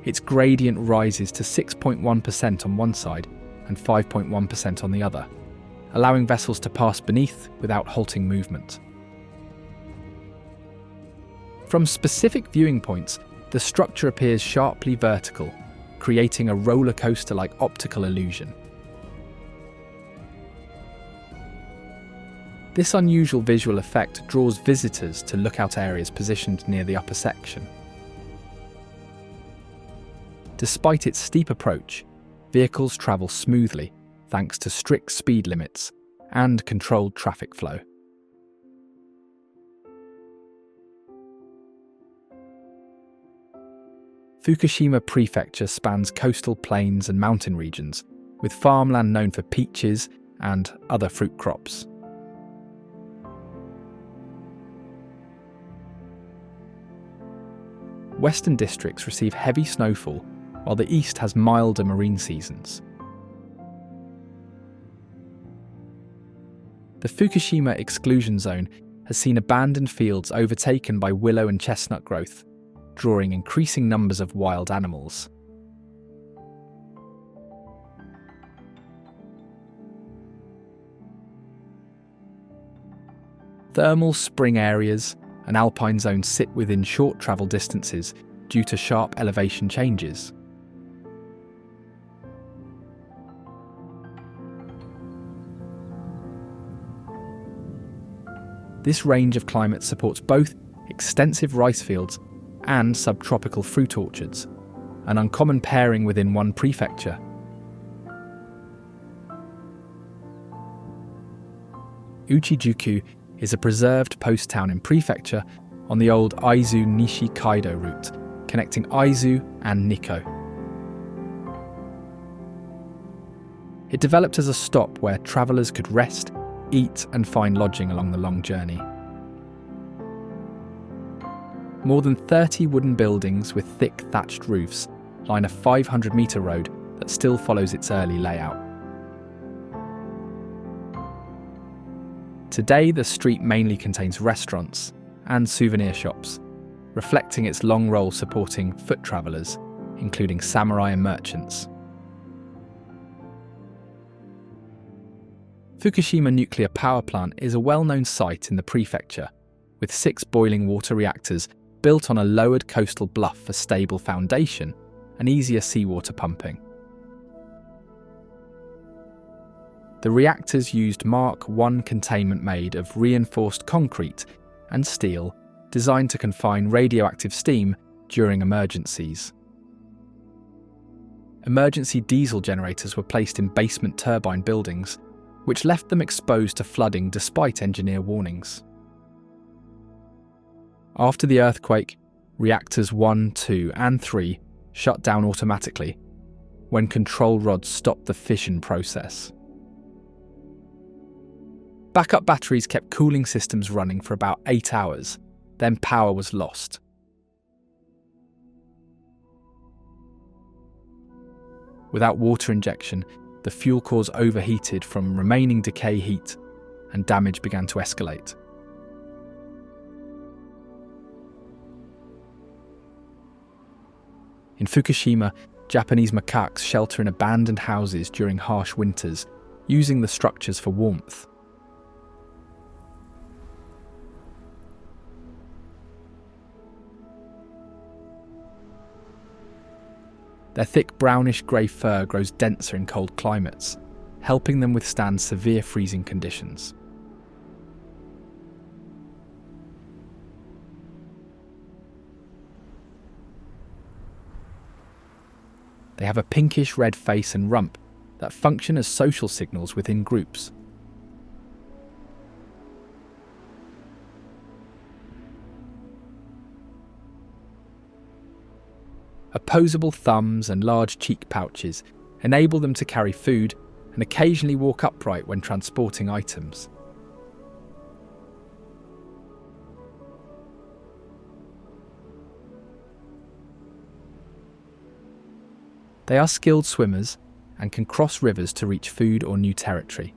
Its gradient rises to 6.1% on one side and 5.1% on the other, allowing vessels to pass beneath without halting movement. From specific viewing points, the structure appears sharply vertical, creating a roller coaster-like optical illusion. This unusual visual effect draws visitors to lookout areas positioned near the upper section. Despite its steep approach, vehicles travel smoothly thanks to strict speed limits and controlled traffic flow. Fukushima Prefecture spans coastal plains and mountain regions, with farmland known for peaches and other fruit crops. Western districts receive heavy snowfall, while the east has milder marine seasons. The Fukushima exclusion zone has seen abandoned fields overtaken by willow and chestnut growth, drawing increasing numbers of wild animals. Thermal spring areas and alpine zones sit within short travel distances due to sharp elevation changes. This range of climate supports both extensive rice fields and subtropical fruit orchards, an uncommon pairing within one prefecture. Uchijuku is a preserved post town in prefecture on the old Aizu-Nishi-Kaido route, connecting Aizu and Nikko. It developed as a stop where travellers could rest, eat and find lodging along the long journey. More than 30 wooden buildings with thick thatched roofs line a 500-metre road that still follows its early layout. Today, the street mainly contains restaurants and souvenir shops, reflecting its long role supporting foot travellers, including samurai and merchants. Fukushima nuclear power plant is a well-known site in the prefecture, with 6 boiling water reactors built on a lowered coastal bluff for stable foundation and easier seawater pumping. The reactors used Mark I containment made of reinforced concrete and steel designed to confine radioactive steam during emergencies. Emergency diesel generators were placed in basement turbine buildings, which left them exposed to flooding despite engineer warnings. After the earthquake, reactors 1, 2 and 3 shut down automatically when control rods stopped the fission process. Backup batteries kept cooling systems running for about 8 hours, then power was lost. Without water injection, the fuel cores overheated from remaining decay heat, and damage began to escalate. In Fukushima, Japanese macaques shelter in abandoned houses during harsh winters, using the structures for warmth. Their thick brownish-grey fur grows denser in cold climates, helping them withstand severe freezing conditions. They have a pinkish-red face and rump that function as social signals within groups. Opposable thumbs and large cheek pouches enable them to carry food and occasionally walk upright when transporting items. They are skilled swimmers and can cross rivers to reach food or new territory.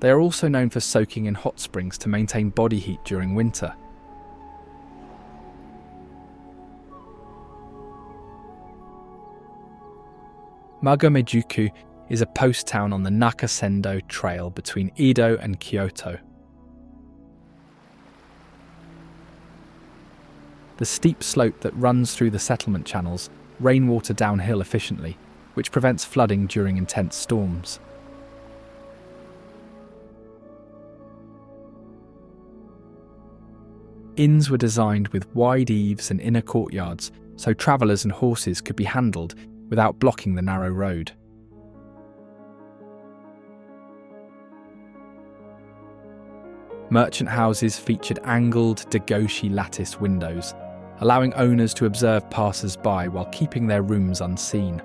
They are also known for soaking in hot springs to maintain body heat during winter. Magamejuku is a post town on the Nakasendo Trail between Edo and Kyoto. The steep slope that runs through the settlement channels rainwater downhill efficiently, which prevents flooding during intense storms. Inns were designed with wide eaves and inner courtyards so travellers and horses could be handled without blocking the narrow road. Merchant houses featured angled dagoshi lattice windows, allowing owners to observe passers-by while keeping their rooms unseen.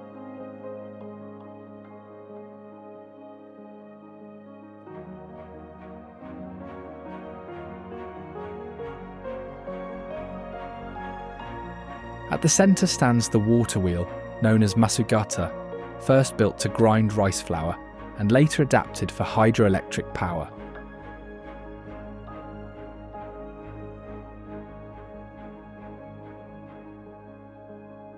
At the centre stands the water wheel, known as Masugata, first built to grind rice flour and later adapted for hydroelectric power.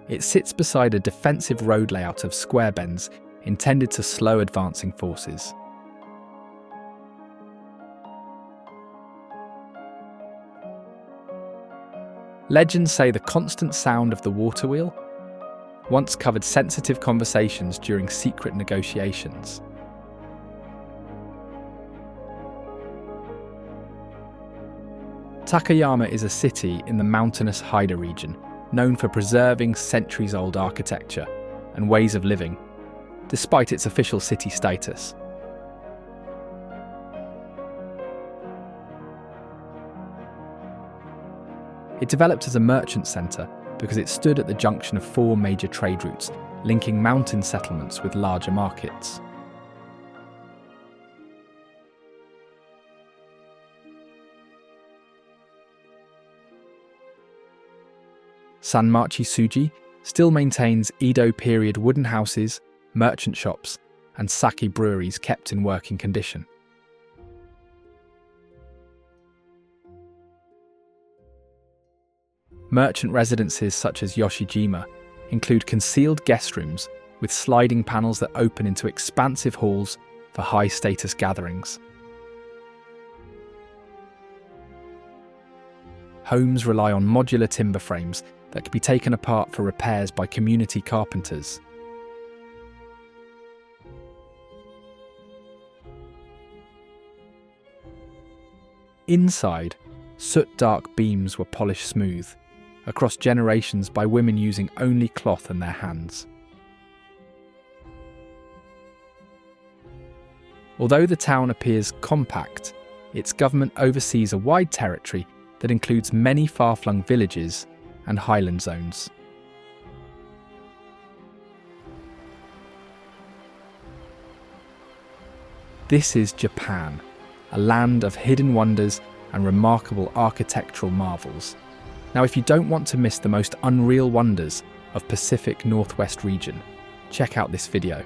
It sits beside a defensive road layout of square bends intended to slow advancing forces. Legends say the constant sound of the water wheel once covered sensitive conversations during secret negotiations. Takayama is a city in the mountainous Haida region, known for preserving centuries-old architecture and ways of living, despite its official city status. It developed as a merchant centre because it stood at the junction of 4 major trade routes, linking mountain settlements with larger markets. Sanmachi Suji still maintains Edo period wooden houses, merchant shops, and sake breweries kept in working condition. Merchant residences such as Yoshijima include concealed guest rooms with sliding panels that open into expansive halls for high-status gatherings. Homes rely on modular timber frames that can be taken apart for repairs by community carpenters. Inside, soot-dark beams were polished smooth, across generations by women using only cloth and their hands. Although the town appears compact, its government oversees a wide territory that includes many far-flung villages and highland zones. This is Japan, a land of hidden wonders and remarkable architectural marvels. Now, if you don't want to miss the most unreal wonders of Pacific Northwest region, check out this video.